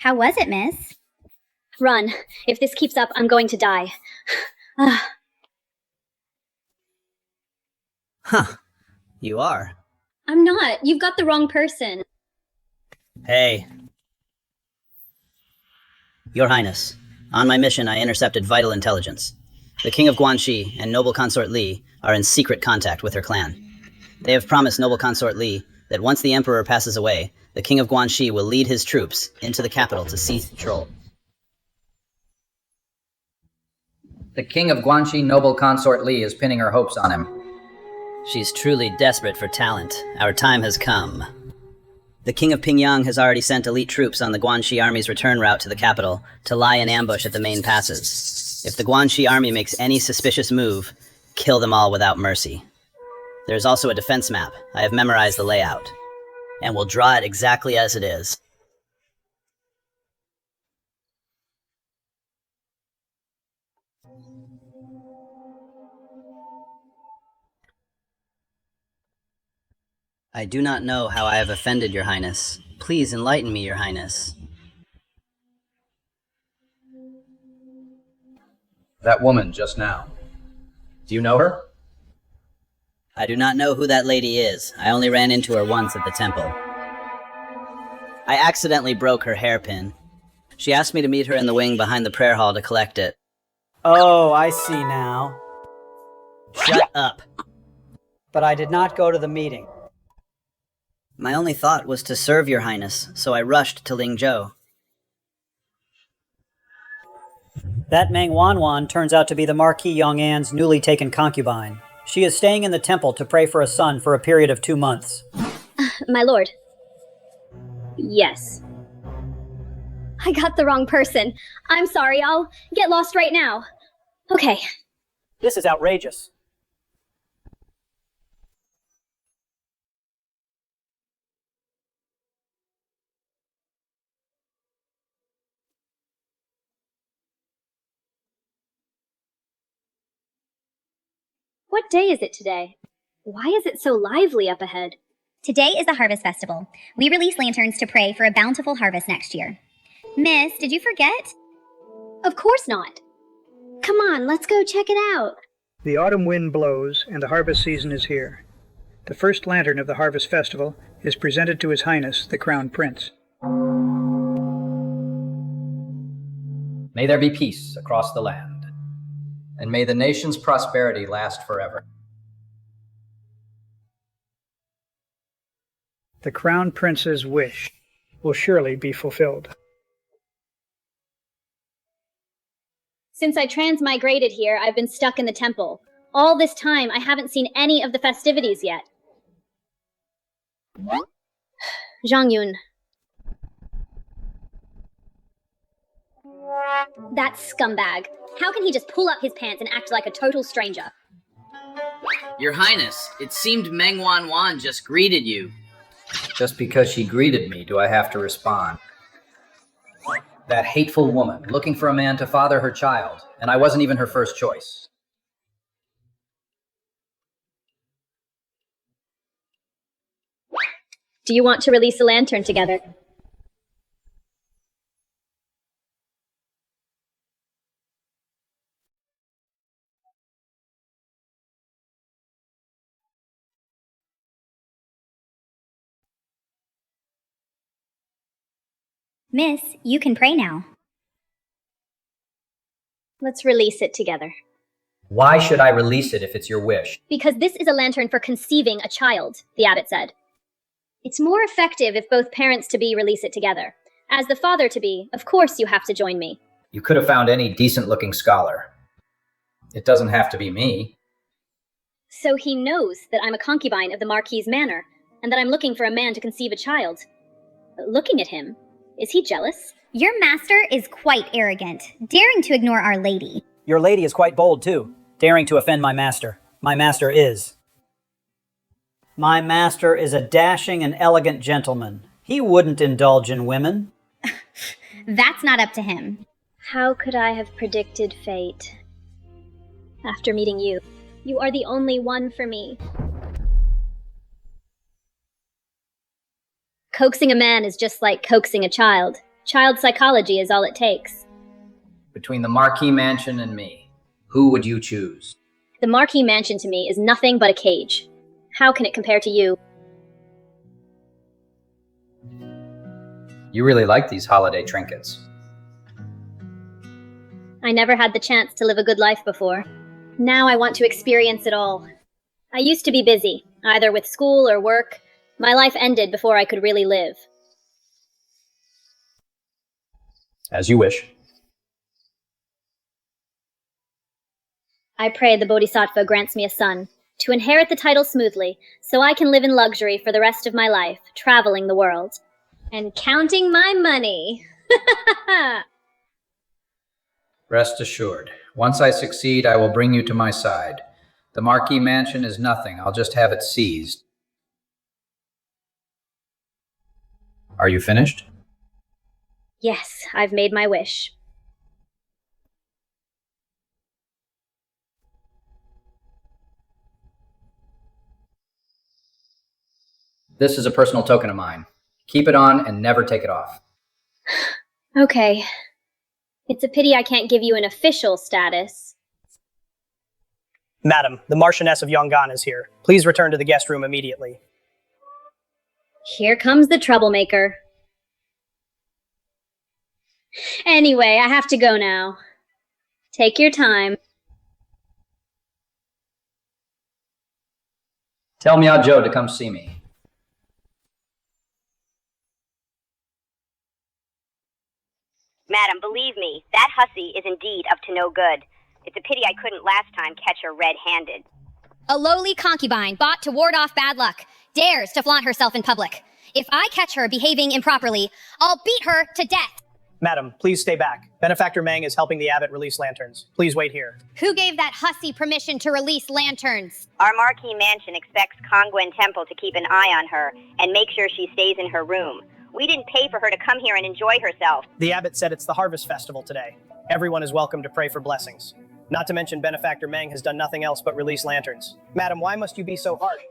How was it, miss? Run. If this keeps up, I'm going to die. Huh. You are. I'm not. You've got the wrong person. Hey. Your Highness, on my mission I intercepted vital intelligence. The King of Guanxi and Noble Consort Li are in secret contact with her clan. They have promised Noble Consort Li that once the Emperor passes away, the King of Guanxi will lead his troops into the capital to seize control. The King of Guanxi, Noble Consort Li, is pinning her hopes on him. She's truly desperate for talent. Our time has come. The King of Pingyang has already sent elite troops on the Guanxi army's return route to the capital to lie in ambush at the main passes. If the Guanxi army makes any suspicious move, kill them all without mercy. There's also a defense map. I have memorized the layout, and will draw it exactly as it is. I do not know how I have offended your Highness. Please enlighten me, your Highness. That woman just now. Do you know her? I do not know who that lady is. I only ran into her once at the temple. I accidentally broke her hairpin. She asked me to meet her in the wing behind the prayer hall to collect it. Oh, I see now. Shut up. But I did not go to the meeting. My only thought was to serve your Highness, so I rushed to Lingzhou. That Meng Wanwan turns out to be the Marquis Yong'an's newly taken concubine. She is staying in the temple to pray for a son for a period of 2 months. My lord. Yes. I got the wrong person. I'm sorry, I'll get lost right now. Okay. This is outrageous. What day is it today? Why is it so lively up ahead? Today is the Harvest Festival. We release lanterns to pray for a bountiful harvest next year. Miss, did you forget? Of course not. Come on, let's go check it out. The autumn wind blows, and the harvest season is here. The first lantern of the Harvest Festival is presented to His Highness, the Crown Prince. May there be peace across the land, and may the nation's prosperity last forever. The Crown Prince's wish will surely be fulfilled. Since I transmigrated here, I've been stuck in the temple. All this time, I haven't seen any of the festivities yet. Zhang Yun. That scumbag. How can he just pull up his pants and act like a total stranger? Your Highness, it seemed Meng Wanwan just greeted you. Just because she greeted me, do I have to respond? That hateful woman, looking for a man to father her child, and I wasn't even her first choice. Do you want to release a lantern together? Miss, you can pray now. Let's release it together. Why should I release it if it's your wish? Because this is a lantern for conceiving a child, the abbot said. It's more effective if both parents-to-be release it together. As the father-to-be, of course you have to join me. You could have found any decent-looking scholar. It doesn't have to be me. So he knows that I'm a concubine of the Marquis's manor, and that I'm looking for a man to conceive a child. Looking at him, is he jealous? Your master is quite arrogant, daring to ignore our lady. Your lady is quite bold, too, daring to offend my master. My master is. My master is a dashing and elegant gentleman. He wouldn't indulge in women. That's not up to him. How could I have predicted fate? After meeting you, you are the only one for me. Coaxing a man is just like coaxing a child. Child psychology is all it takes. Between the Marquis Mansion and me, who would you choose? The Marquis Mansion to me is nothing but a cage. How can it compare to you? You really like these holiday trinkets. I never had the chance to live a good life before. Now I want to experience it all. I used to be busy, either with school or work. My life ended before I could really live. As you wish. I pray the Bodhisattva grants me a son, to inherit the title smoothly, so I can live in luxury for the rest of my life, traveling the world. And counting my money. Rest assured, once I succeed, I will bring you to my side. The Marquis Mansion is nothing. I'll just have it seized. Are you finished? Yes, I've made my wish. This is a personal token of mine. Keep it on and never take it off. Okay. It's a pity I can't give you an official status. Madam, the Marchioness of Yongan is here. Please return to the guest room immediately. Here comes the troublemaker. Anyway, I have to go now. Take your time. Tell Meow Joe to come see me. Madam, believe me, that hussy is indeed up to no good. It's a pity I couldn't last time catch her red-handed. A lowly concubine bought to ward off bad luck dares to flaunt herself in public. If I catch her behaving improperly, I'll beat her to death. Madam, please stay back. Benefactor Meng is helping the abbot release lanterns. Please wait here. Who gave that hussy permission to release lanterns? Our Marquis Mansion expects Kongwen Temple to keep an eye on her and make sure she stays in her room. We didn't pay for her to come here and enjoy herself. The abbot said it's the harvest festival today. Everyone is welcome to pray for blessings. Not to mention Benefactor Meng has done nothing else but release lanterns. Madam, why must you be so harsh?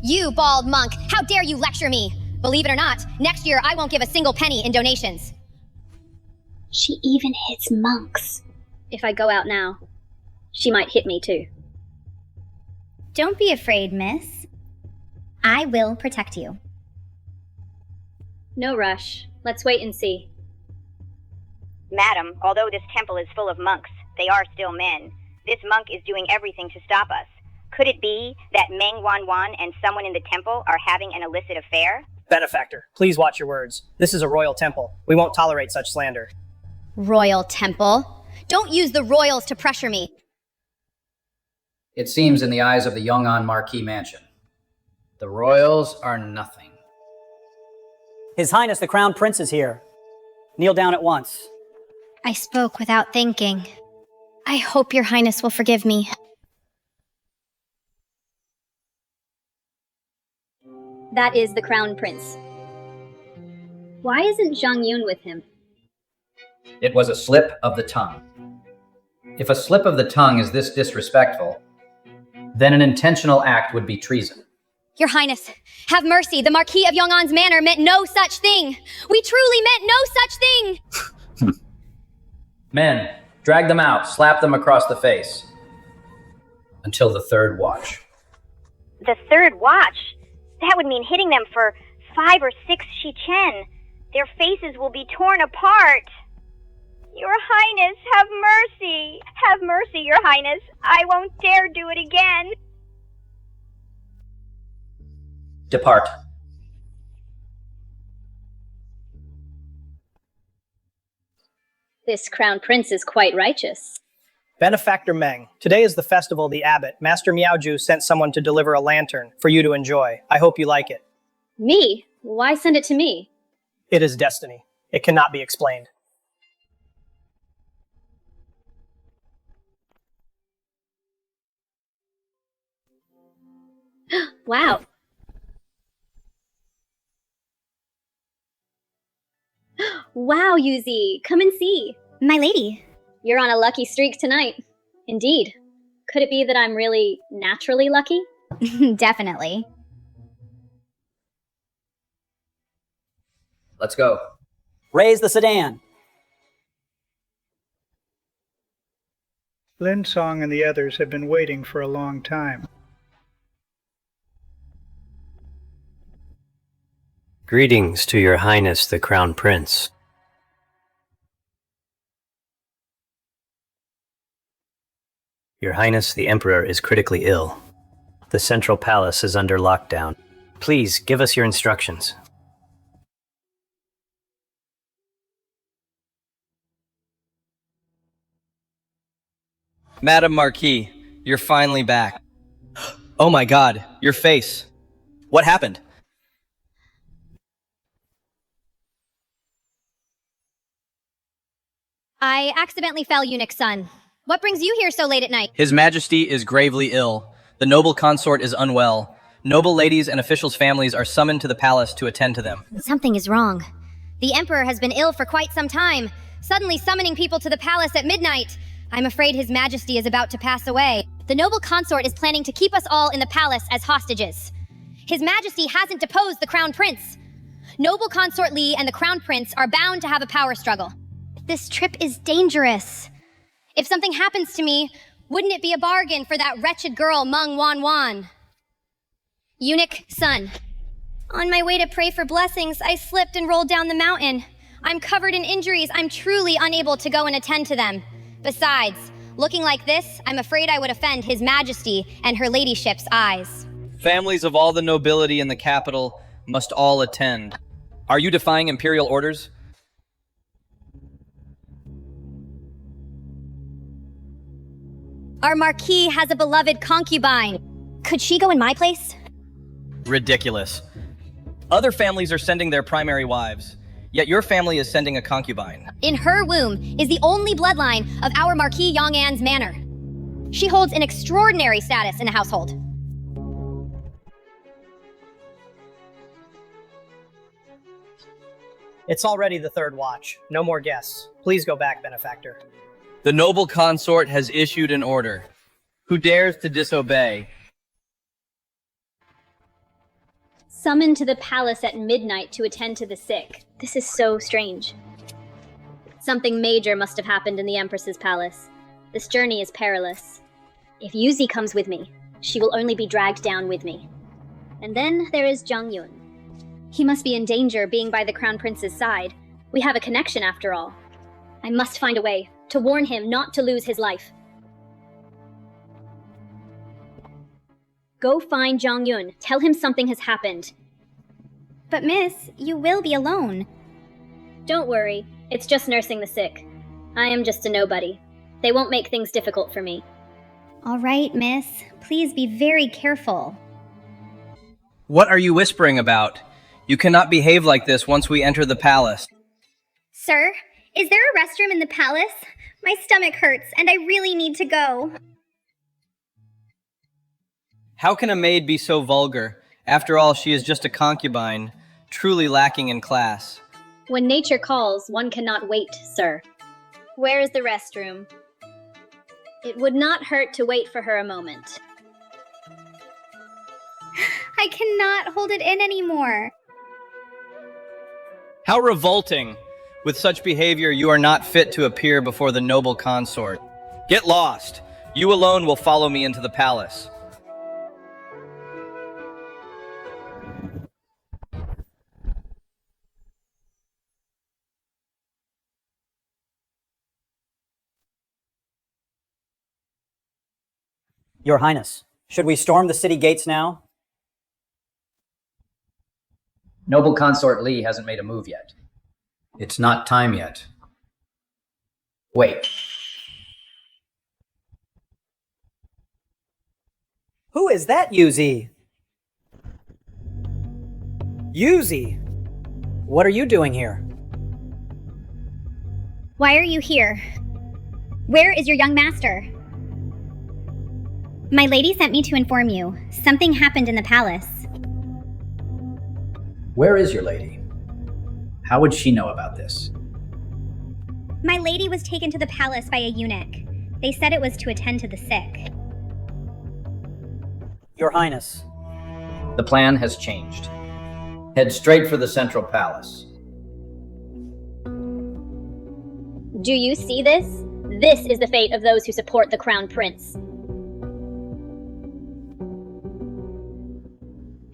You bald monk, how dare you lecture me? Believe it or not, next year I won't give a single penny in donations. She even hits monks. If I go out now, she might hit me too. Don't be afraid, miss. I will protect you. No rush. Let's wait and see. Madam, although this temple is full of monks, they are still men. This monk is doing everything to stop us. Could it be that Meng Wanwan and someone in the temple are having an illicit affair? Benefactor, please watch your words. This is a royal temple. We won't tolerate such slander. Royal temple? Don't use the royals to pressure me. It seems in the eyes of the Yongan Marquis Mansion, the royals are nothing. His Highness the Crown Prince is here. Kneel down at once. I spoke without thinking. I hope your Highness will forgive me. That is the Crown Prince. Why isn't Zhang Yun with him? It was a slip of the tongue. If a slip of the tongue is this disrespectful, then an intentional act would be treason. Your Highness, have mercy. The Marquis of Yongan's manor meant no such thing. We truly meant no such thing. Men, drag them out, slap them across the face. Until the third watch. The third watch? That would mean hitting them for 5 or 6 shichen. Their faces will be torn apart. Your Highness, have mercy. Have mercy, Your Highness. I won't dare do it again. Depart. This Crown Prince is quite righteous. Benefactor Meng, today is the festival of the abbot. Master Miaoju sent someone to deliver a lantern for you to enjoy. I hope you like it. Me? Why send it to me? It is destiny. It cannot be explained. Wow. Wow, Yuzi, come and see. My lady. You're on a lucky streak tonight. Indeed. Could it be that I'm really naturally lucky? Definitely. Let's go. Raise the sedan. Lin Song and the others have been waiting for a long time. Greetings to your highness, the Crown Prince. Your highness, the emperor is critically ill. The central palace is under lockdown. Please, give us your instructions. Madam Marquis, you're finally back. Oh my god, your face. What happened? I accidentally fell, eunuch son. What brings you here so late at night? His Majesty is gravely ill. The noble consort is unwell. Noble ladies and officials' families are summoned to the palace to attend to them. Something is wrong. The Emperor has been ill for quite some time, suddenly summoning people to the palace at midnight. I'm afraid His Majesty is about to pass away. The noble consort is planning to keep us all in the palace as hostages. His Majesty hasn't deposed the Crown Prince. Noble Consort Lee and the Crown Prince are bound to have a power struggle. This trip is dangerous. If something happens to me, wouldn't it be a bargain for that wretched girl, Meng Wanwan? Eunuch son. On my way to pray for blessings, I slipped and rolled down the mountain. I'm covered in injuries. I'm truly unable to go and attend to them. Besides, looking like this, I'm afraid I would offend His Majesty and her ladyship's eyes. Families of all the nobility in the capital must all attend. Are you defying imperial orders? Our Marquis has a beloved concubine. Could she go in my place? Ridiculous. Other families are sending their primary wives, yet your family is sending a concubine. In her womb is the only bloodline of our Marquis Yong'an's manor. She holds an extraordinary status in the household. It's already the third watch. No more guests. Please go back, benefactor. The noble consort has issued an order. Who dares to disobey? Summoned to the palace at midnight to attend to the sick. This is so strange. Something major must have happened in the Empress's palace. This journey is perilous. If Yuzi comes with me, she will only be dragged down with me. And then there is Zhang Yun. He must be in danger being by the Crown Prince's side. We have a connection after all. I must find a way to warn him not to lose his life. Go find Zhang Yun. Tell him something has happened. But miss, you will be alone. Don't worry. It's just nursing the sick. I am just a nobody. They won't make things difficult for me. All right, miss. Please be very careful. What are you whispering about? You cannot behave like this once we enter the palace. Sir, is there a restroom in the palace? My stomach hurts, and I really need to go. How can a maid be so vulgar? After all, she is just a concubine, truly lacking in class. When nature calls, one cannot wait, sir. Where is the restroom? It would not hurt to wait for her a moment. I cannot hold it in anymore. How revolting! With such behavior, you are not fit to appear before the noble consort. Get lost! You alone will follow me into the palace. Your Highness, should we storm the city gates now? Noble Consort Lee hasn't made a move yet. It's not time yet. Wait. Who is that, Yuzi? Yuzi! What are you doing here? Why are you here? Where is your young master? My lady sent me to inform you. Something happened in the palace. Where is your lady? How would she know about this? My lady was taken to the palace by a eunuch. They said it was to attend to the sick. Your Highness. The plan has changed. Head straight for the central palace. Do you see this? This is the fate of those who support the Crown Prince.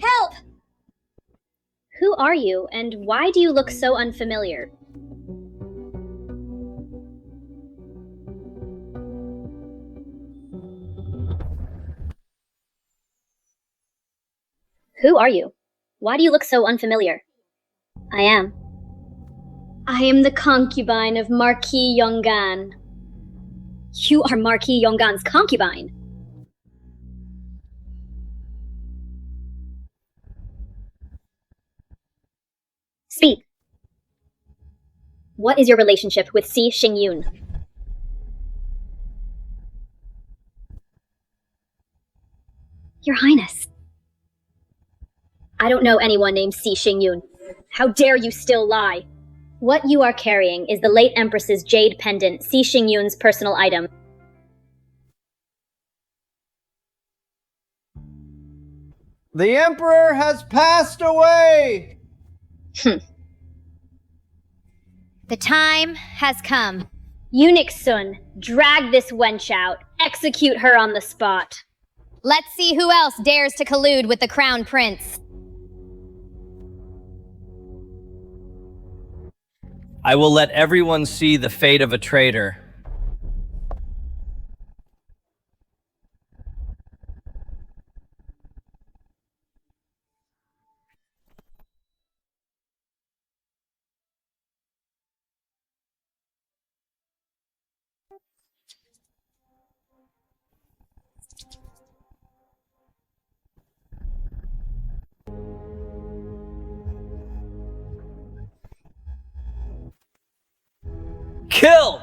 Help! Who are you, and why do you look so unfamiliar? Who are you? Why do you look so unfamiliar? I am the concubine of Marquis Yongan. You are Marquis Yongan's concubine? Speak. What is your relationship with Si Xingyun? Your Highness. I don't know anyone named Si Xingyun. How dare you still lie? What you are carrying is the late Empress's jade pendant, Si Xingyun's personal item. The Emperor has passed away! The time has come. Eunuch Sun, drag this wench out. Execute her on the spot. Let's see who else dares to collude with the Crown Prince. I will let everyone see the fate of a traitor. Kill!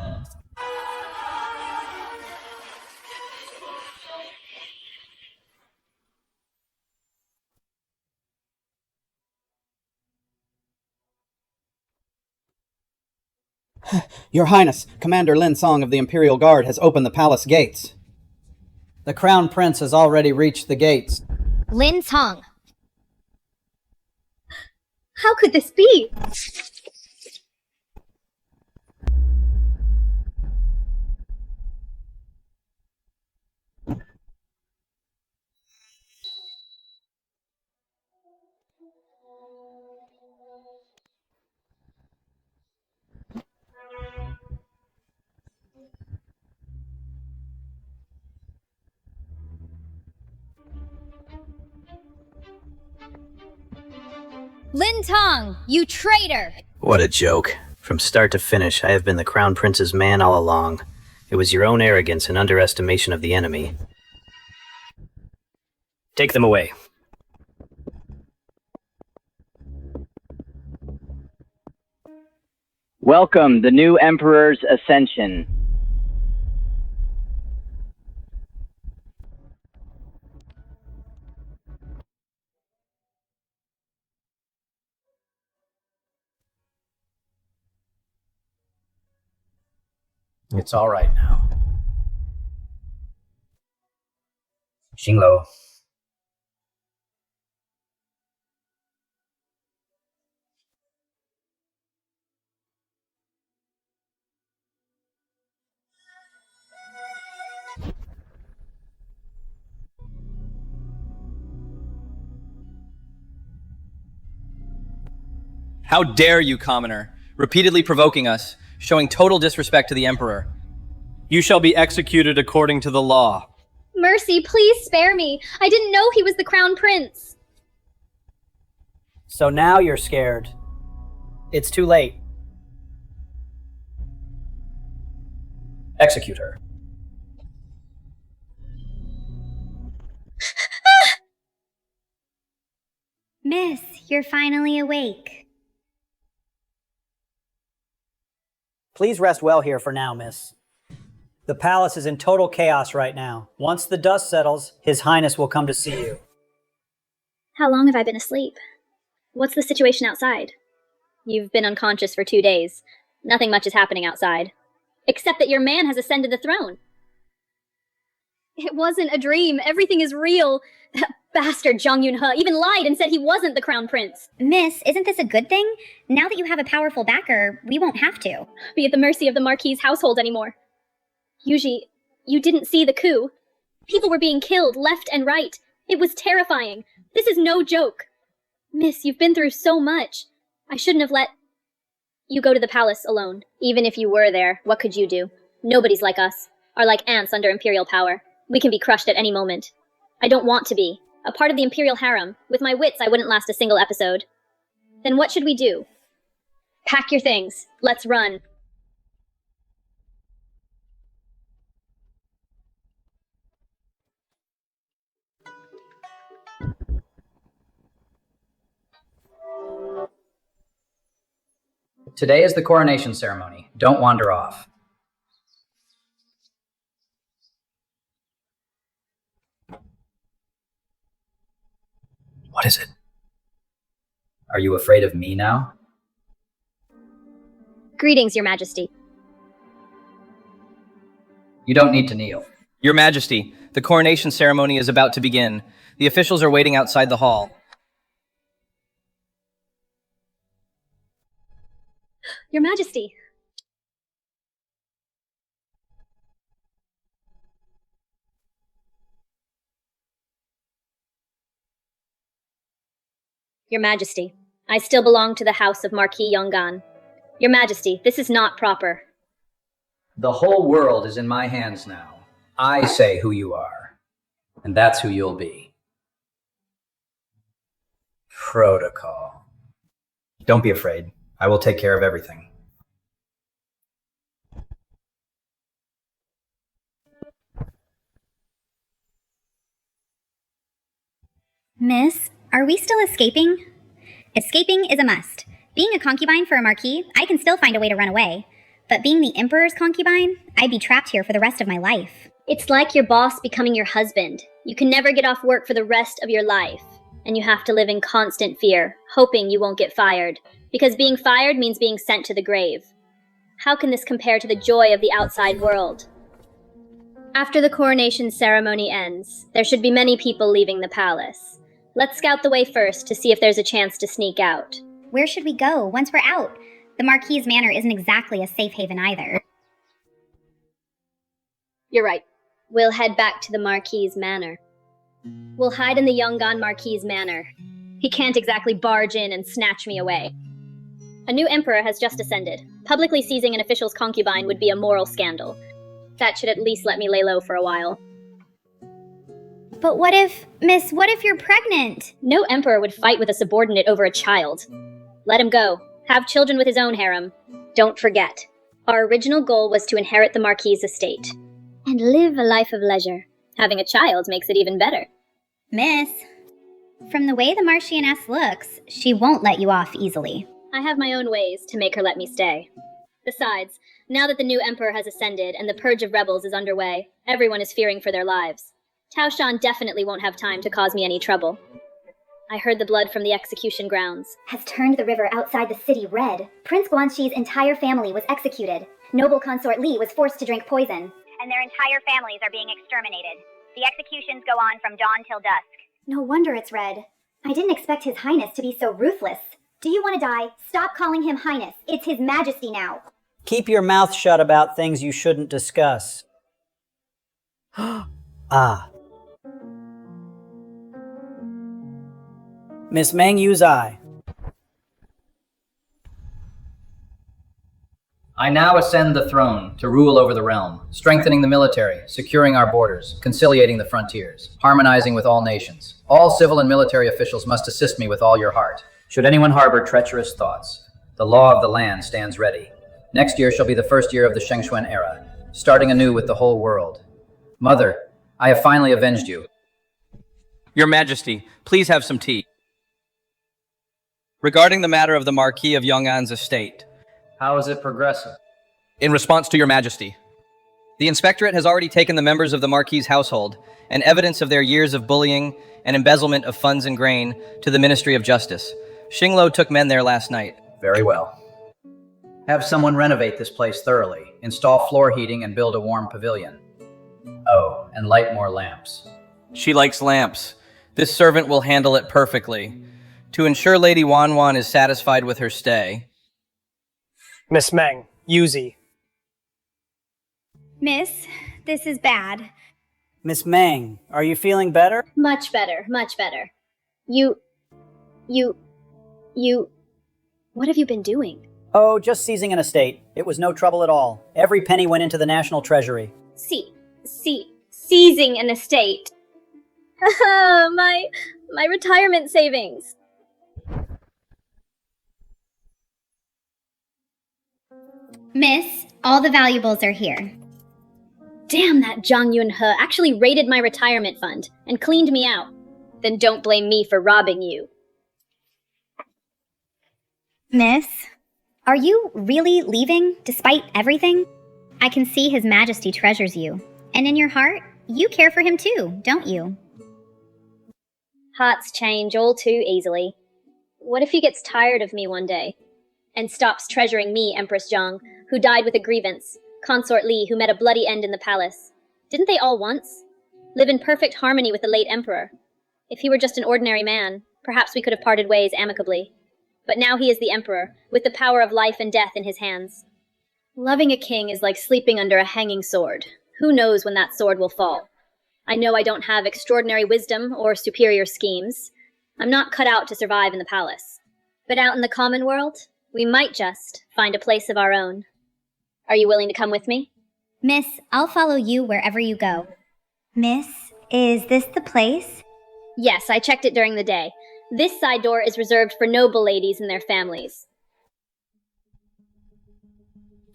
Your Highness, Commander Lin Song of the Imperial Guard has opened the palace gates. The Crown Prince has already reached the gates. Lin Tong. How could this be? Lin Tong, you traitor! What a joke. From start to finish, I have been the Crown Prince's man all along. It was your own arrogance and underestimation of the enemy. Take them away. Welcome the new Emperor's ascension. It's all right now. Xinglo. How dare you, commoner, repeatedly provoking us, showing total disrespect to the Emperor. You shall be executed according to the law. Mercy, please spare me. I didn't know he was the Crown Prince. So now you're scared. It's too late. Execute her. Miss, you're finally awake. Please rest well here for now, miss. The palace is in total chaos right now. Once the dust settles, His Highness will come to see you. How long have I been asleep? What's the situation outside? You've been unconscious for 2 days. Nothing much is happening outside. Except that your man has ascended the throne. It wasn't a dream. Everything is real. bastard Jong Yun-he even lied and said he wasn't the crown prince. Miss, isn't this a good thing? Now that you have a powerful backer, we won't have to be at the mercy of the Marquis' household anymore. Yuji, you didn't see the coup. People were being killed left and right. It was terrifying. This is no joke. Miss, you've been through so much. I shouldn't have let you go to the palace alone. Even if you were there, what could you do? Nobody's like us. Are like ants under imperial power. We can be crushed at any moment. I don't want to be. A part of the imperial harem. With my wits, I wouldn't last a single episode. Then what should we do? Pack your things. Let's run. Today is the coronation ceremony. Don't wander off. What is it? Are you afraid of me now? Greetings, Your Majesty. You don't need to kneel. Your Majesty, the coronation ceremony is about to begin. The officials are waiting outside the hall. Your Majesty. Your Majesty, I still belong to the house of Marquis Yonggan. Your Majesty, this is not proper. The whole world is in my hands now. I say who you are, and that's who you'll be. Protocol. Don't be afraid. I will take care of everything. Miss, are we still escaping? Escaping is a must. Being a concubine for a marquis, I can still find a way to run away. But being the emperor's concubine, I'd be trapped here for the rest of my life. It's like your boss becoming your husband. You can never get off work for the rest of your life. And you have to live in constant fear, hoping you won't get fired. Because being fired means being sent to the grave. How can this compare to the joy of the outside world? After the coronation ceremony ends, there should be many people leaving the palace. Let's scout the way first to see if there's a chance to sneak out. Where should we go once we're out? The Marquis' manor isn't exactly a safe haven either. You're right. We'll head back to the Marquis' manor. We'll hide in the Yonggan Marquis' manor. He can't exactly barge in and snatch me away. A new emperor has just ascended. Publicly seizing an official's concubine would be a moral scandal. That should at least let me lay low for a while. But what if you're pregnant? No emperor would fight with a subordinate over a child. Let him go. Have children with his own harem. Don't forget, our original goal was to inherit the Marquis' estate. And live a life of leisure. Having a child makes it even better. Miss, from the way the Marchioness looks, she won't let you off easily. I have my own ways to make her let me stay. Besides, now that the new emperor has ascended and the purge of rebels is underway, everyone is fearing for their lives. Tao Shan definitely won't have time to cause me any trouble. I heard the blood from the execution grounds. Has turned the river outside the city red. Prince Guanxi's entire family was executed. Noble consort Li was forced to drink poison. And their entire families are being exterminated. The executions go on from dawn till dusk. No wonder it's red. I didn't expect His Highness to be so ruthless. Do you want to die? Stop calling him Highness. It's His Majesty now. Keep your mouth shut about things you shouldn't discuss. Ah. Miss Meng Yu's eye. I now ascend the throne to rule over the realm, strengthening the military, securing our borders, conciliating the frontiers, harmonizing with all nations. All civil and military officials must assist me with all your heart. Should anyone harbor treacherous thoughts, the law of the land stands ready. Next year shall be the first year of the Shengshuan era, starting anew with the whole world. Mother, I have finally avenged you. Your Majesty, please have some tea. Regarding the matter of the Marquis of Yong'an's estate. How is it progressing? In response to Your Majesty, the Inspectorate has already taken the members of the Marquis' household and evidence of their years of bullying and embezzlement of funds and grain to the Ministry of Justice. Xinglo took men there last night. Very well. Have someone renovate this place thoroughly, install floor heating and build a warm pavilion. Oh, and light more lamps. She likes lamps. This servant will handle it perfectly. To ensure Lady Wanwan is satisfied with her stay. Miss Meng, Yuzi. Miss, this is bad. Miss Meng, are you feeling better? Much better, much better. What have you been doing? Oh, just seizing an estate. It was no trouble at all. Every penny went into the national treasury. Seizing an estate. my retirement savings. Miss, all the valuables are here. Damn, that Zhang Yunhe actually raided my retirement fund and cleaned me out. Then don't blame me for robbing you. Miss, are you really leaving despite everything? I can see His Majesty treasures you. And in your heart, you care for him too, don't you? Hearts change all too easily. What if he gets tired of me one day and stops treasuring me, Empress Zhang, who died with a grievance, Consort Li, who met a bloody end in the palace? Didn't they all once live in perfect harmony with the late emperor? If he were just an ordinary man, perhaps we could have parted ways amicably. But now he is the emperor, with the power of life and death in his hands. Loving a king is like sleeping under a hanging sword. Who knows when that sword will fall? I know I don't have extraordinary wisdom or superior schemes. I'm not cut out to survive in the palace. But out in the common world, we might just find a place of our own. Are you willing to come with me? Miss, I'll follow you wherever you go. Miss, is this the place? Yes, I checked it during the day. This side door is reserved for noble ladies and their families.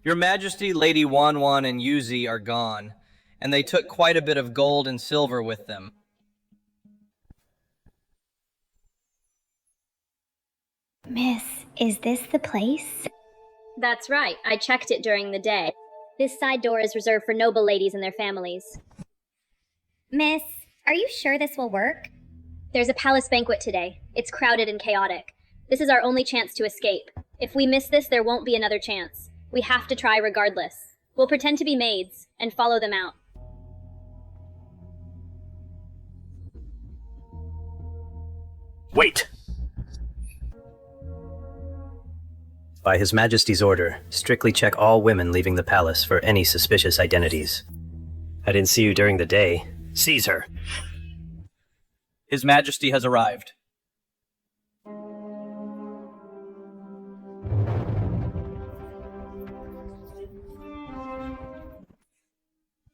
Your Majesty, Lady Wanwan and Yuzi are gone, and they took quite a bit of gold and silver with them. Miss, is this the place? That's right, I checked it during the day. This side door is reserved for noble ladies and their families. Miss, are you sure this will work? There's a palace banquet today. It's crowded and chaotic. This is our only chance to escape. If we miss this, there won't be another chance. We have to try regardless. We'll pretend to be maids and follow them out. Wait! By His Majesty's order, strictly check all women leaving the palace for any suspicious identities. I didn't see you during the day. Seize her. His Majesty has arrived.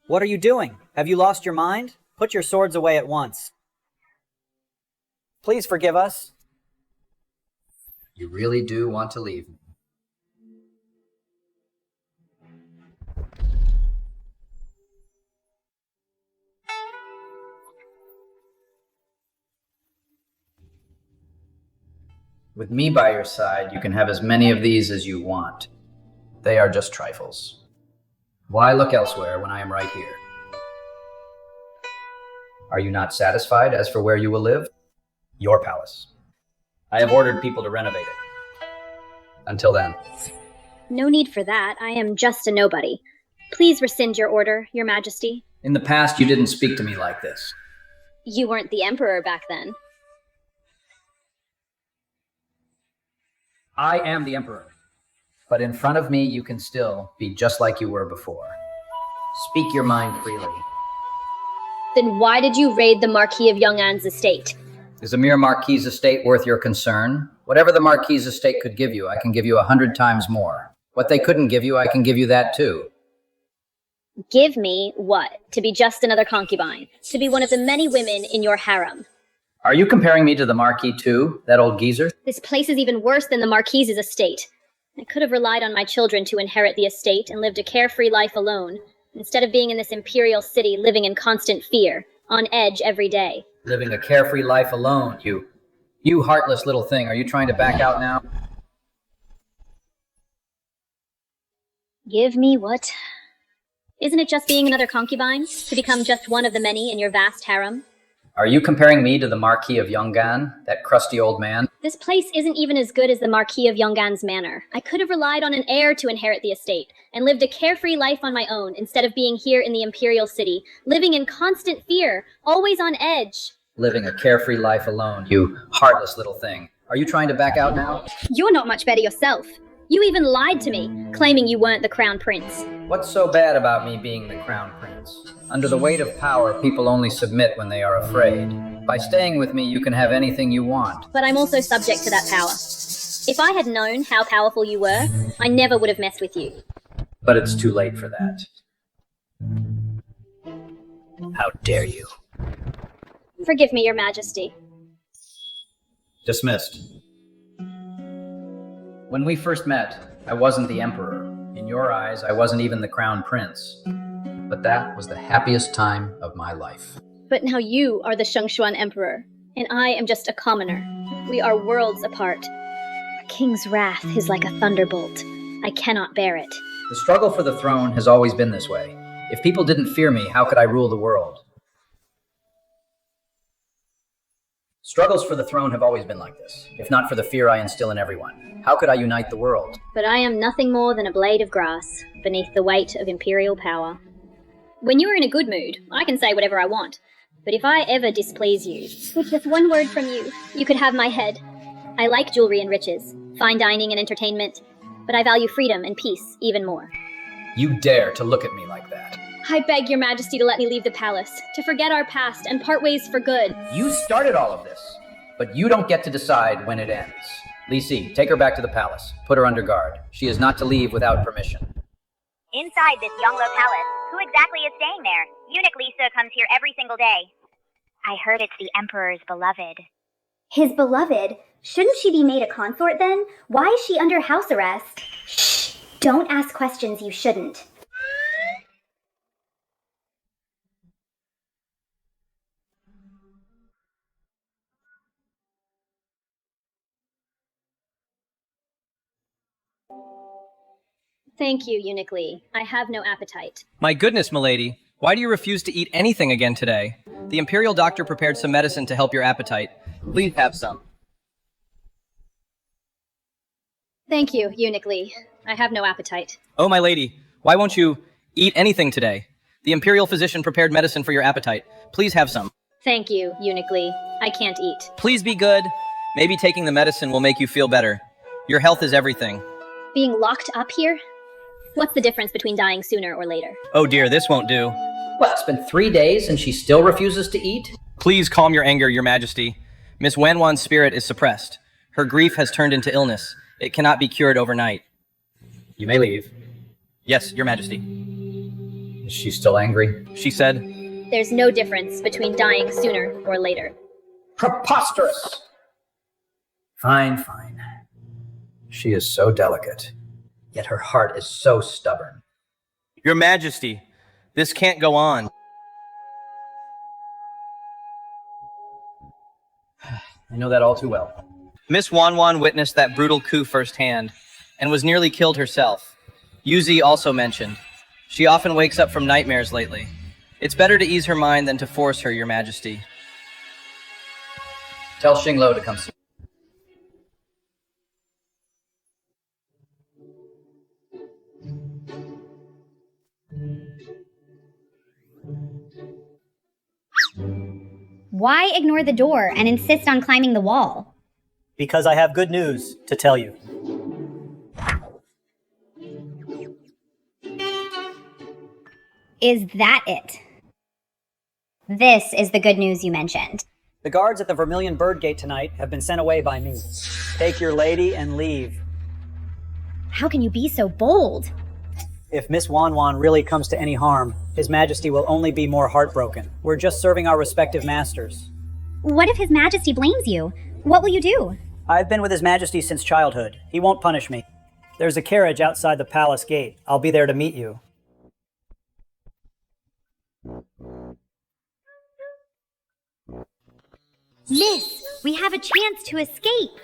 What are you doing? Have you lost your mind? Put your swords away at once. Please forgive us. You really do want to leave. With me by your side, you can have as many of these as you want. They are just trifles. Why look elsewhere when I am right here? Are you not satisfied as for where you will live? Your palace. I have ordered people to renovate it. Until then. No need for that. I am just a nobody. Please rescind your order, Your Majesty. In the past, you didn't speak to me like this. You weren't the emperor back then. I am the emperor. But in front of me, you can still be just like you were before. Speak your mind freely. Then why did you raid the Marquis of Yong'an's estate? Is a mere Marquis' estate worth your concern? Whatever the Marquis' estate could give you, I can give you 100 times more. What they couldn't give you, I can give you that too. Give me what? To be just another concubine? To be one of the many women in your harem? Are you comparing me to the Marquis too, that old geezer? This place is even worse than the Marquis's estate. I could have relied on my children to inherit the estate and lived a carefree life alone, instead of being in this imperial city living in constant fear, on edge every day. Living a carefree life alone, you heartless little thing. Are you trying to back out now? Give me what? Isn't it just being another concubine, to become just one of the many in your vast harem? Are you comparing me to the Marquis of Yong'an, that crusty old man? This place isn't even as good as the Marquis of Yong'an's manor. I could have relied on an heir to inherit the estate, and lived a carefree life on my own, instead of being here in the imperial city, living in constant fear, always on edge. living a carefree life alone, you heartless little thing. Are you trying to back out now? You're not much better yourself. You even lied to me, claiming you weren't the crown prince. What's so bad about me being the crown prince? Under the weight of power, people only submit when they are afraid. By staying with me, you can have anything you want. But I'm also subject to that power. If I had known how powerful you were, I never would have messed with you. But it's too late for that. How dare you? Forgive me, Your Majesty. Dismissed. When we first met, I wasn't the emperor. In your eyes, I wasn't even the crown prince. But that was the happiest time of my life. But now you are the Shengshuan Emperor, and I am just a commoner. We are worlds apart. A king's wrath is like a thunderbolt. I cannot bear it. The struggle for the throne has always been this way. If people didn't fear me, how could I rule the world? Struggles for the throne have always been like this, if not for the fear I instill in everyone. How could I unite the world? But I am nothing more than a blade of grass beneath the weight of imperial power. When you are in a good mood, I can say whatever I want. But if I ever displease you, with just one word from you, you could have my head. I like jewelry and riches, fine dining and entertainment, but I value freedom and peace even more. You dare to look at me like that. I beg Your Majesty to let me leave the palace, to forget our past and part ways for good. You started all of this, but you don't get to decide when it ends. Lisi, take her back to the palace. Put her under guard. She is not to leave without permission. Inside this Yonglo Palace, who exactly is staying there? Eunuch Lisa comes here every single day. I heard it's the Emperor's beloved. His beloved? Shouldn't she be made a consort then? Why is she under house arrest? Shh! Don't ask questions you shouldn't. Thank you, Eunuch Lee. I have no appetite. My goodness, milady. Why do you refuse to eat anything again today? The Imperial Doctor prepared some medicine to help your appetite. Please have some. Thank you, Eunuch Lee. I have no appetite. Oh, my lady, why won't you eat anything today? The Imperial physician prepared medicine for your appetite. Please have some. Thank you, Eunuch Lee. I can't eat. Please be good. Maybe taking the medicine will make you feel better. Your health is everything. Being locked up here? What's the difference between dying sooner or later? Oh dear, this won't do. What, it's been 3 days and she still refuses to eat? Please calm your anger, Your Majesty. Miss Wanwan's spirit is suppressed. Her grief has turned into illness. It cannot be cured overnight. You may leave. Yes, Your Majesty. Is she still angry? She said, There's no difference between dying sooner or later. Preposterous! Fine, fine. She is so delicate, yet her heart is so stubborn. Your Majesty, this can't go on. I know that all too well. Miss Wanwan witnessed that brutal coup firsthand and was nearly killed herself. Yuzi also mentioned. She often wakes up from nightmares lately. It's better to ease her mind than to force her, Your Majesty. Tell Xinglo to come see. Why ignore the door and insist on climbing the wall? Because I have good news to tell you. Is that it? This is the good news you mentioned. The guards at the Vermilion Bird Gate tonight have been sent away by me. Take your lady and leave. How can you be so bold? If Miss Wanwan really comes to any harm, His Majesty will only be more heartbroken. We're just serving our respective masters. What if His Majesty blames you? What will you do? I've been with His Majesty since childhood. He won't punish me. There's a carriage outside the palace gate. I'll be there to meet you. Miss, we have a chance to escape.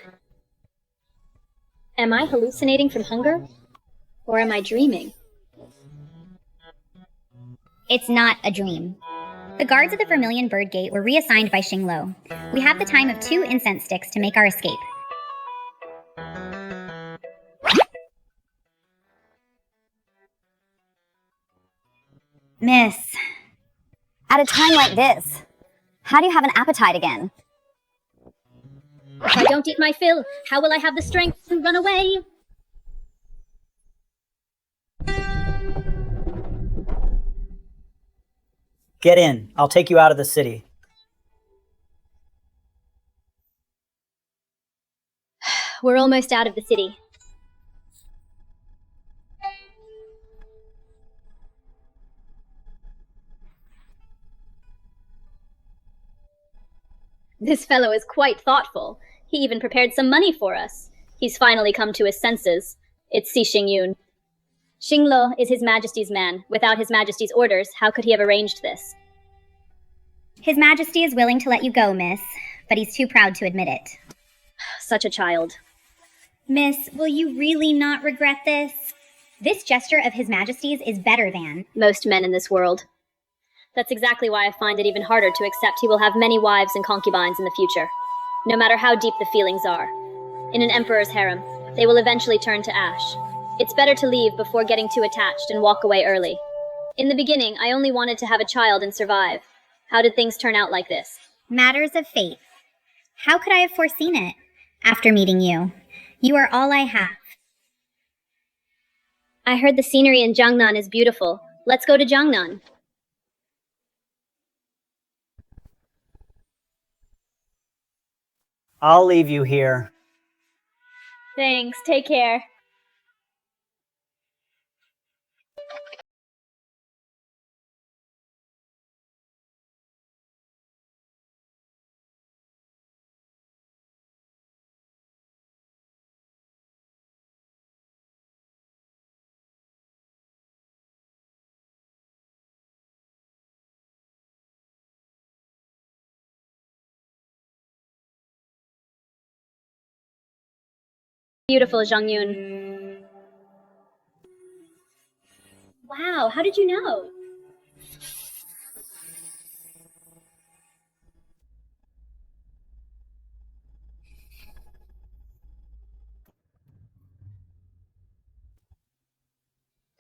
Am I hallucinating from hunger? Or am I dreaming? It's not a dream. The guards at the Vermilion Bird Gate were reassigned by Xinglo. We have the time of 2 incense sticks to make our escape. Miss, at a time like this, How do you have an appetite again? If I don't eat my fill, how will I have the strength to run away? Get in. I'll take you out of the city. We're almost out of the city. This fellow is quite thoughtful. He even prepared some money for us. He's finally come to his senses. It's Si Xingyun. Xinglo is His Majesty's man. Without His Majesty's orders, how could he have arranged this? His Majesty is willing to let you go, miss, but he's too proud to admit it. Such a child. Miss, will you really not regret this? This gesture of His Majesty's is better than most men in this world. That's exactly why I find it even harder to accept he will have many wives and concubines in the future, no matter how deep the feelings are. In an emperor's harem, they will eventually turn to ash. It's better to leave before getting too attached and walk away early. In the beginning, I only wanted to have a child and survive. How did things turn out like this? matters of fate. How could I have foreseen it? After meeting you, you are all I have. I heard the scenery in Jiangnan is beautiful. Let's go to Jiangnan. I'll leave you here. Thanks, take care. Beautiful, Zhang Yun. Wow, how did you know?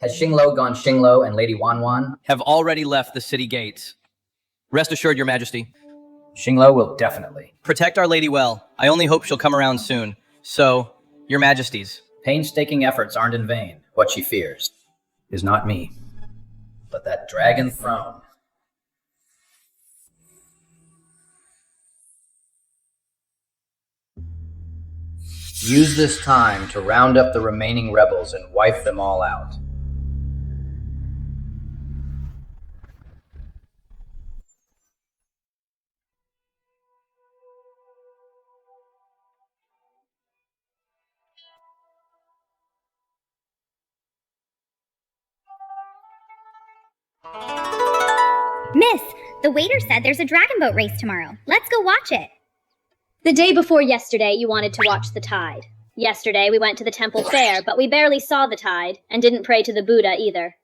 Has Xinglo gone Xinglo and Lady Wanwan? Have already left the city gates. Rest assured, Your Majesty. Xinglo will definitely. Protect Our Lady well. I only hope she'll come around soon. So, Your Majesties. Painstaking efforts aren't in vain. What she fears is not me, but that dragon throne. Use this time to round up the remaining rebels and wipe them all out. Miss, the waiter said there's a dragon boat race tomorrow. Let's go watch it. The day before yesterday, you wanted to watch the tide. Yesterday, we went to the temple fair, but we barely saw the tide, and didn't pray to the Buddha either.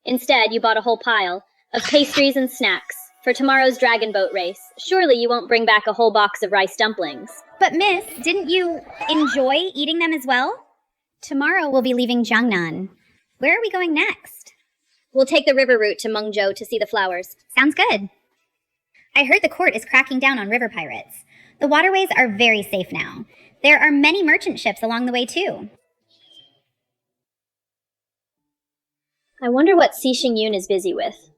Instead, you bought a whole pile of pastries and snacks for tomorrow's dragon boat race. Surely you won't bring back a whole box of rice dumplings. But miss, didn't you enjoy eating them as well? Tomorrow we'll be leaving Jiangnan. Where are we going next? We'll take the river route to Mengzhou to see the flowers. Sounds good. I heard the court is cracking down on river pirates. The waterways are very safe now. There are many merchant ships along the way, too. I wonder what Si Xingyun is busy with.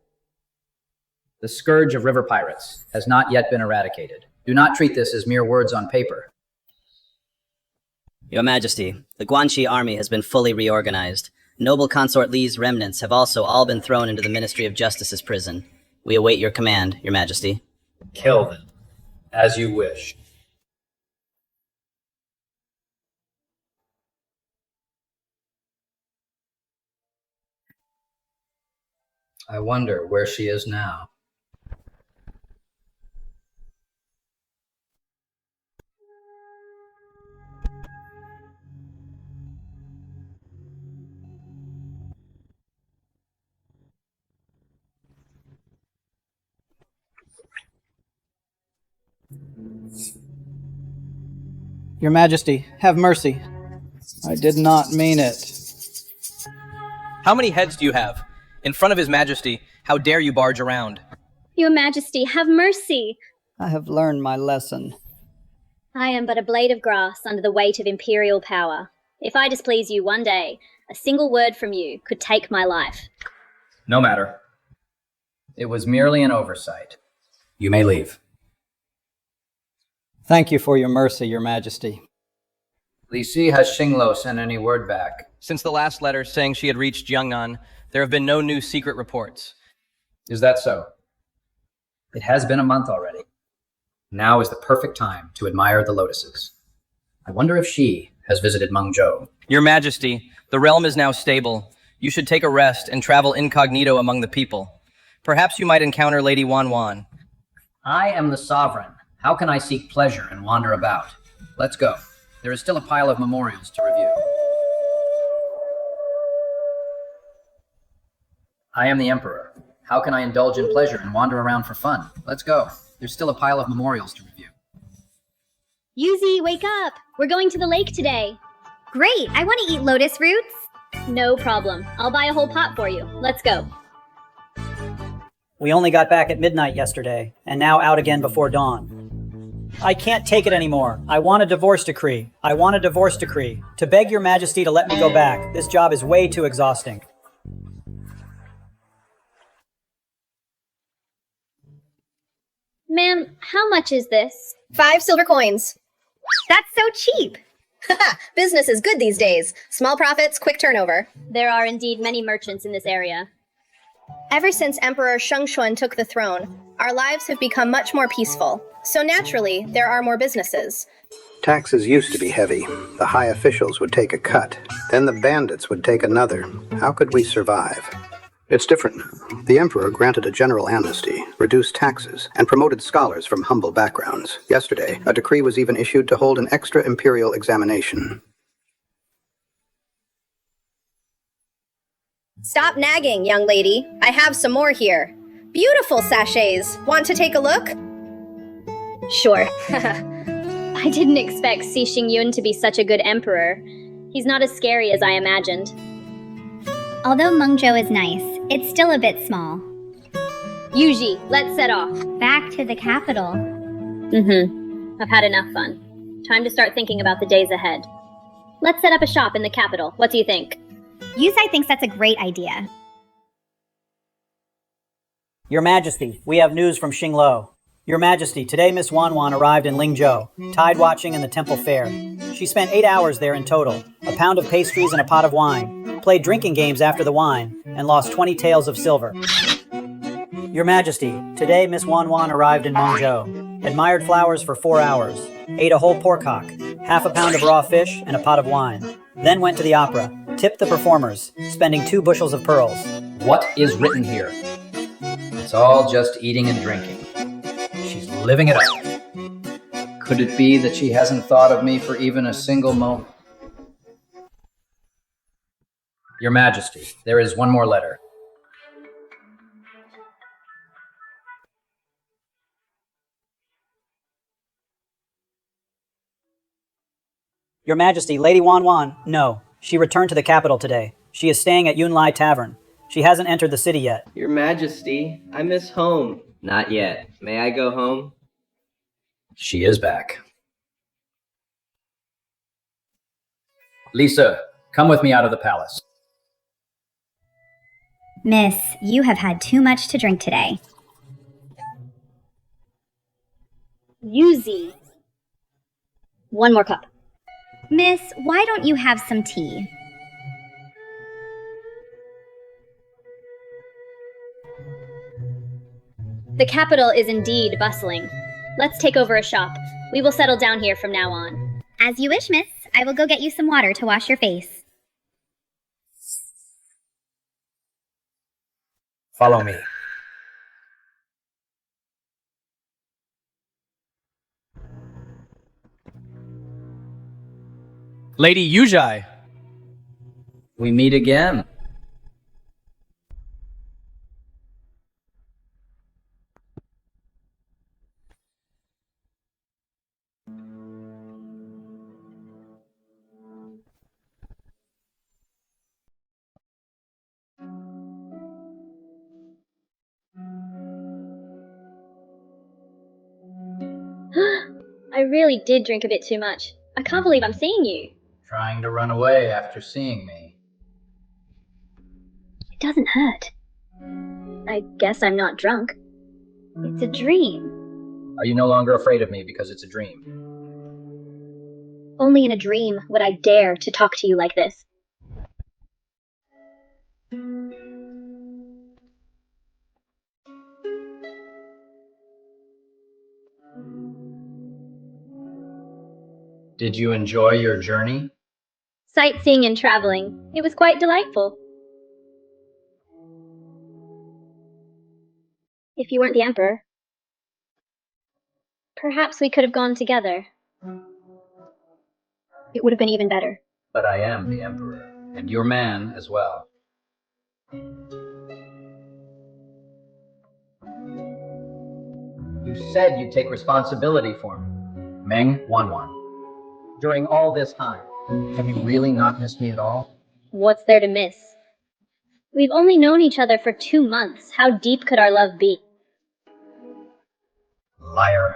The scourge of river pirates has not yet been eradicated. Do not treat this as mere words on paper. Your Majesty, the Guanxi army has been fully reorganized. Noble Consort Li's remnants have also all been thrown into the Ministry of Justice's prison. We await your command, Your Majesty. Kill them, as you wish. I wonder where she is now. Your Majesty, have mercy. I did not mean it. How many heads do you have? In front of His Majesty, how dare you barge around? Your Majesty, have mercy. I have learned my lesson. I am but a blade of grass under the weight of imperial power. If I displease you one day, a single word from you could take my life. No matter. It was merely an oversight. You may leave. Thank you for your mercy, Your Majesty. Li Si, has Xinglo sent any word back? Since the last letter saying she had reached Yunnan, there have been no new secret reports. Is that so? It has been a month already. Now is the perfect time to admire the lotuses. I wonder if she has visited Mengzhou. Your Majesty, the realm is now stable. You should take a rest and travel incognito among the people. Perhaps you might encounter Lady Wan Wan. I am the sovereign. How can I seek pleasure and wander about? Let's go. There is still a pile of memorials to review. I am the Emperor. How can I indulge in pleasure and wander around for fun? Let's go. There's still a pile of memorials to review. Yuzi, wake up! We're going to the lake today. Great! I want to eat lotus roots. No problem. I'll buy a whole pot for you. Let's go. We only got back at midnight yesterday, and now out again before dawn. I can't take it anymore. I want a divorce decree. I want a divorce decree. To beg Your Majesty to let me go back. This job is way too exhausting. Ma'am, how much is this? 5 silver coins. That's so cheap. Business is good these days. Small profits, quick turnover. There are indeed many merchants in this area. Ever since Emperor Shengxuan took the throne, our lives have become much more peaceful. So naturally, there are more businesses. Taxes used to be heavy. The high officials would take a cut. Then the bandits would take another. How could we survive? It's different now. The emperor granted a general amnesty, reduced taxes, and promoted scholars from humble backgrounds. Yesterday, a decree was even issued to hold an extra imperial examination. Stop nagging, young lady. I have some more here. Beautiful sachets. Want to take a look? Sure. I didn't expect Xi Xingyun to be such a good emperor. He's not as scary as I imagined. Although Mengzhou is nice, it's still a bit small. Yuji, let's set off. Back to the capital. I've had enough fun. Time to start thinking about the days ahead. Let's set up a shop in the capital. What do you think? Yusai thinks that's a great idea. Your Majesty, we have news from Xinglo. Your Majesty, today Miss Wanwan arrived in Lingzhou, tide watching in the temple fair. She spent 8 hours there in total, a pound of pastries and a pot of wine, played drinking games after the wine, and lost 20 taels of silver. Your Majesty, today Miss Wanwan arrived in Mengzhou, admired flowers for 4 hours, ate a whole porkhock, half a pound of raw fish, and a pot of wine, then went to the opera, tipped the performers, spending 2 bushels of pearls. What is written here? It's all just eating and drinking. She's living it up. Could it be that she hasn't thought of me for even a single moment? Your Majesty, there is one more letter. Your Majesty, Lady Wanwan, no. She returned to the capital today. She is staying at Yunlai Tavern. She hasn't entered the city yet. Your Majesty, I miss home. Not yet. May I go home? She is back. Lisa, come with me out of the palace. Miss, you have had too much to drink today. Yuzi. One more cup. Miss, why don't you have some tea? The capital is indeed bustling. Let's take over a shop. We will settle down here from now on. As you wish, miss. I will go get you some water to wash your face. Follow me. Lady Yujai. We meet again. I really did drink a bit too much. I can't believe I'm seeing you. Trying to run away after seeing me. It doesn't hurt. I guess I'm not drunk. It's a dream. Are you no longer afraid of me because it's a dream? Only in a dream would I dare to talk to you like this. Did you enjoy your journey? Sightseeing and traveling. It was quite delightful. If you weren't the Emperor, perhaps we could have gone together. It would have been even better. But I am the Emperor, and your man as well. You said you'd take responsibility for me, Meng Wanwan. During all this time, have you really not missed me at all? What's there to miss? We've only known each other for 2 months. How deep could our love be? Liar.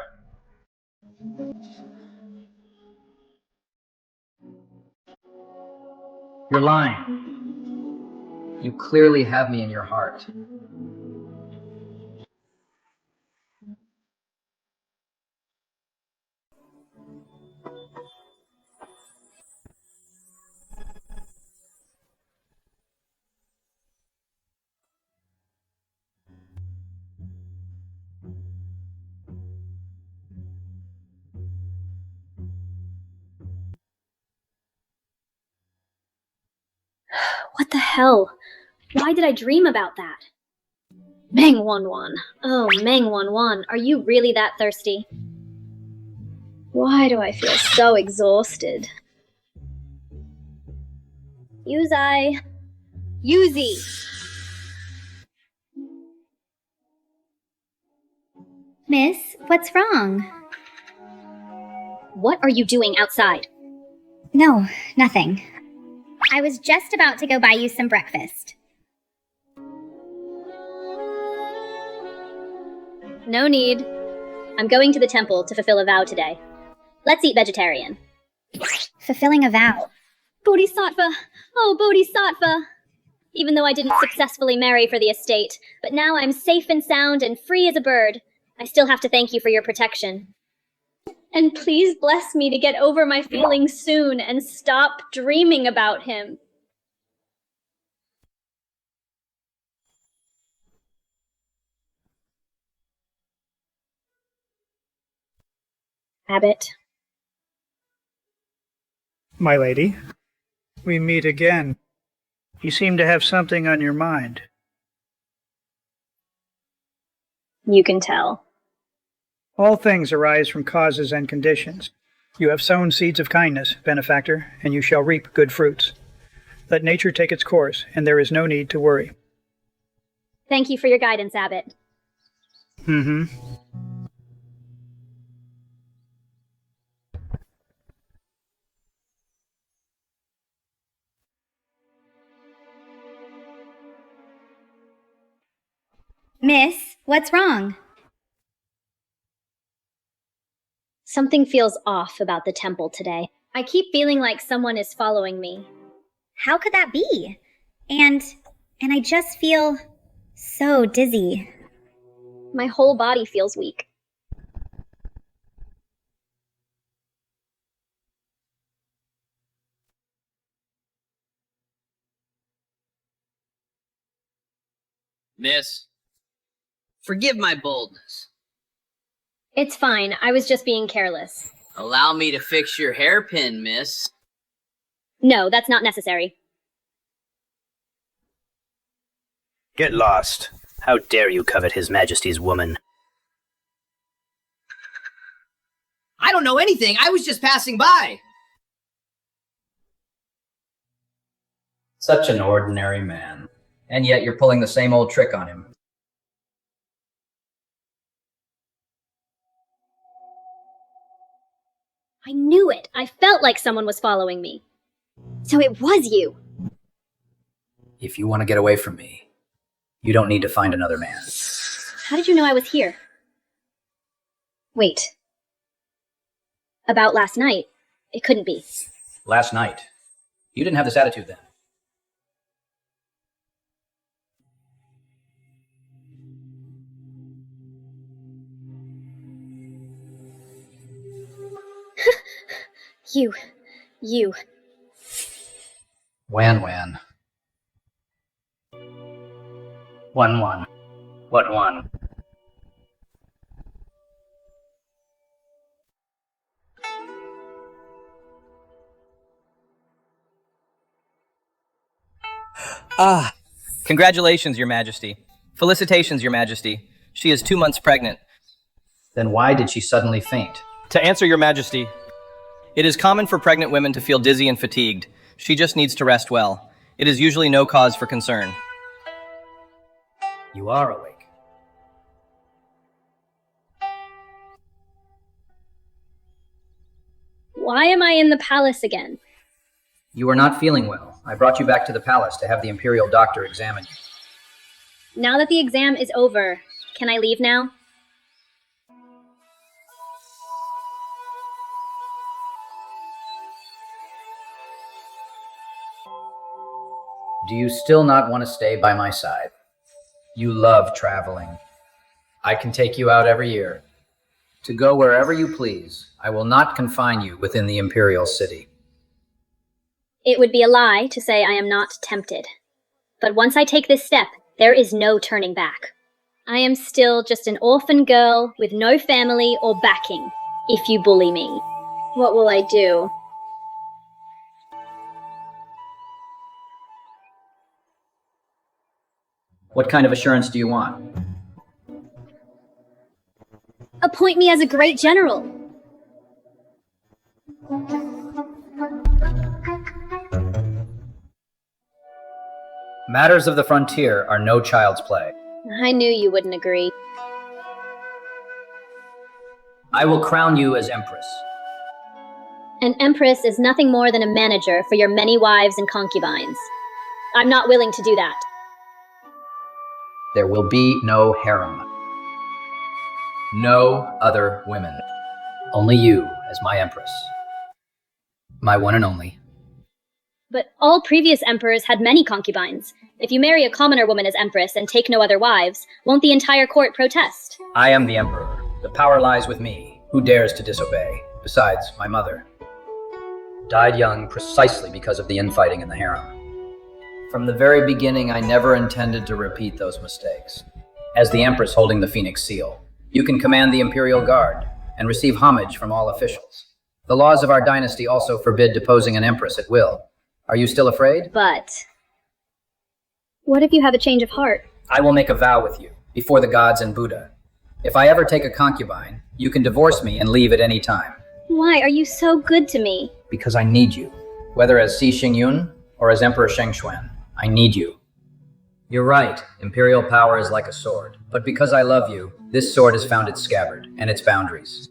You're lying. You clearly have me in your heart. What the hell? Why did I dream about that? Meng Wanwan. Oh, Meng Wanwan, are you really that thirsty? Why do I feel so exhausted? Yuzai. Yuzi! Miss, what's wrong? What are you doing outside? No, nothing. I was just about to go buy you some breakfast. No need. I'm going to the temple to fulfill a vow today. Let's eat vegetarian. Fulfilling a vow. Bodhisattva! Oh, Bodhisattva! Even though I didn't successfully marry for the estate, but now I'm safe and sound and free as a bird, I still have to thank you for your protection. And please bless me to get over my feelings soon and stop dreaming about him. Abbot. My lady, we meet again. You seem to have something on your mind. You can tell. All things arise from causes and conditions. You have sown seeds of kindness, benefactor, and you shall reap good fruits. Let nature take its course, and there is no need to worry. Thank you for your guidance, Abbot. Mm-hmm. Miss, what's wrong? Something feels off about the temple today. I keep feeling like someone is following me. How could that be? And I just feel so dizzy. My whole body feels weak. Miss, forgive my boldness. It's fine. I was just being careless. Allow me to fix your hairpin, miss. No, that's not necessary. Get lost. How dare you covet His Majesty's woman? I don't know anything. I was just passing by. Such an ordinary man. And yet you're pulling the same old trick on him. I knew it. I felt like someone was following me. So it was you. If you want to get away from me, you don't need to find another man. How did you know I was here? Wait. About last night. It couldn't be. Last night. You didn't have this attitude then. You. Wan Wan. 1-1. What one? Ah. Congratulations, Your Majesty. Felicitations, Your Majesty. She is 2 months pregnant. Then why did she suddenly faint? To answer, Your Majesty, it is common for pregnant women to feel dizzy and fatigued. She just needs to rest well. It is usually no cause for concern. You are awake. Why am I in the palace again? You are not feeling well. I brought you back to the palace to have the Imperial doctor examine you. Now that the exam is over, can I leave now? Do you still not want to stay by my side? You love traveling. I can take you out every year. To go wherever you please. I will not confine you within the Imperial city. It would be a lie to say I am not tempted. But once I take this step, there is no turning back. I am still just an orphan girl with no family or backing, if you bully me. What will I do? What kind of assurance do you want? Appoint me as a great general. Matters of the frontier are no child's play. I knew you wouldn't agree. I will crown you as Empress. An empress is nothing more than a manager for your many wives and concubines. I'm not willing to do that. There will be no harem. No other women. Only you as my Empress. My one and only. But all previous emperors had many concubines. If you marry a commoner woman as empress and take no other wives, won't the entire court protest? I am the Emperor. The power lies with me. Who dares to disobey? Besides, my mother died young precisely because of the infighting in the harem. From the very beginning, I never intended to repeat those mistakes. As the Empress holding the Phoenix Seal, you can command the Imperial Guard and receive homage from all officials. The laws of our dynasty also forbid deposing an Empress at will. Are you still afraid? But what if you have a change of heart? I will make a vow with you, before the gods and Buddha. If I ever take a concubine, you can divorce me and leave at any time. Why are you so good to me? Because I need you. Whether as Si Xingyun or as Emperor Shengshuan, I need you. You're right, imperial power is like a sword. But because I love you, this sword has found its scabbard and its boundaries.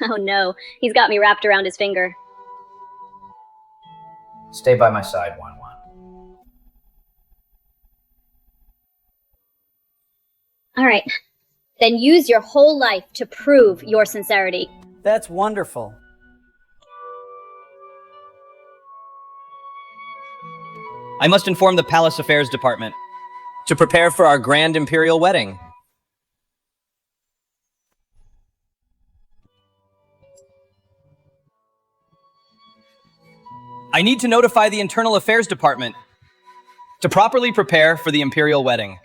Oh no, he's got me wrapped around his finger. Stay by my side, Wan Wan. All right. Then use your whole life to prove your sincerity. That's wonderful. I must inform the Palace Affairs Department to prepare for our grand imperial wedding. I need to notify the Internal Affairs Department to properly prepare for the imperial wedding.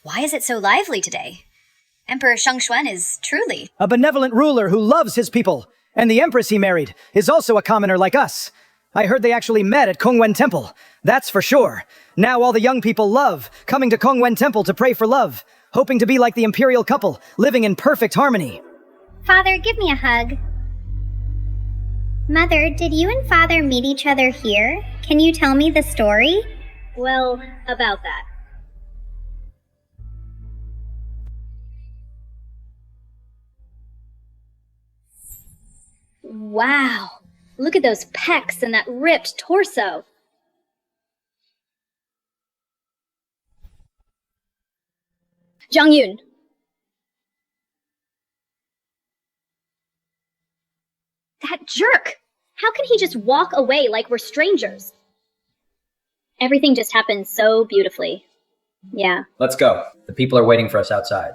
Why is it so lively today? Emperor Shengshuan is truly a benevolent ruler who loves his people. And the empress he married is also a commoner like us. I heard they actually met at Kongwen Temple. That's for sure. Now all the young people love coming to Kongwen Temple to pray for love, hoping to be like the imperial couple, living in perfect harmony. Father, give me a hug. Mother, did you and Father meet each other here? Can you tell me the story? Well, about that. Wow, look at those pecs and that ripped torso. Zhang Yun. That jerk! How can he just walk away like we're strangers? Everything just happened so beautifully. Yeah. Let's go. The people are waiting for us outside.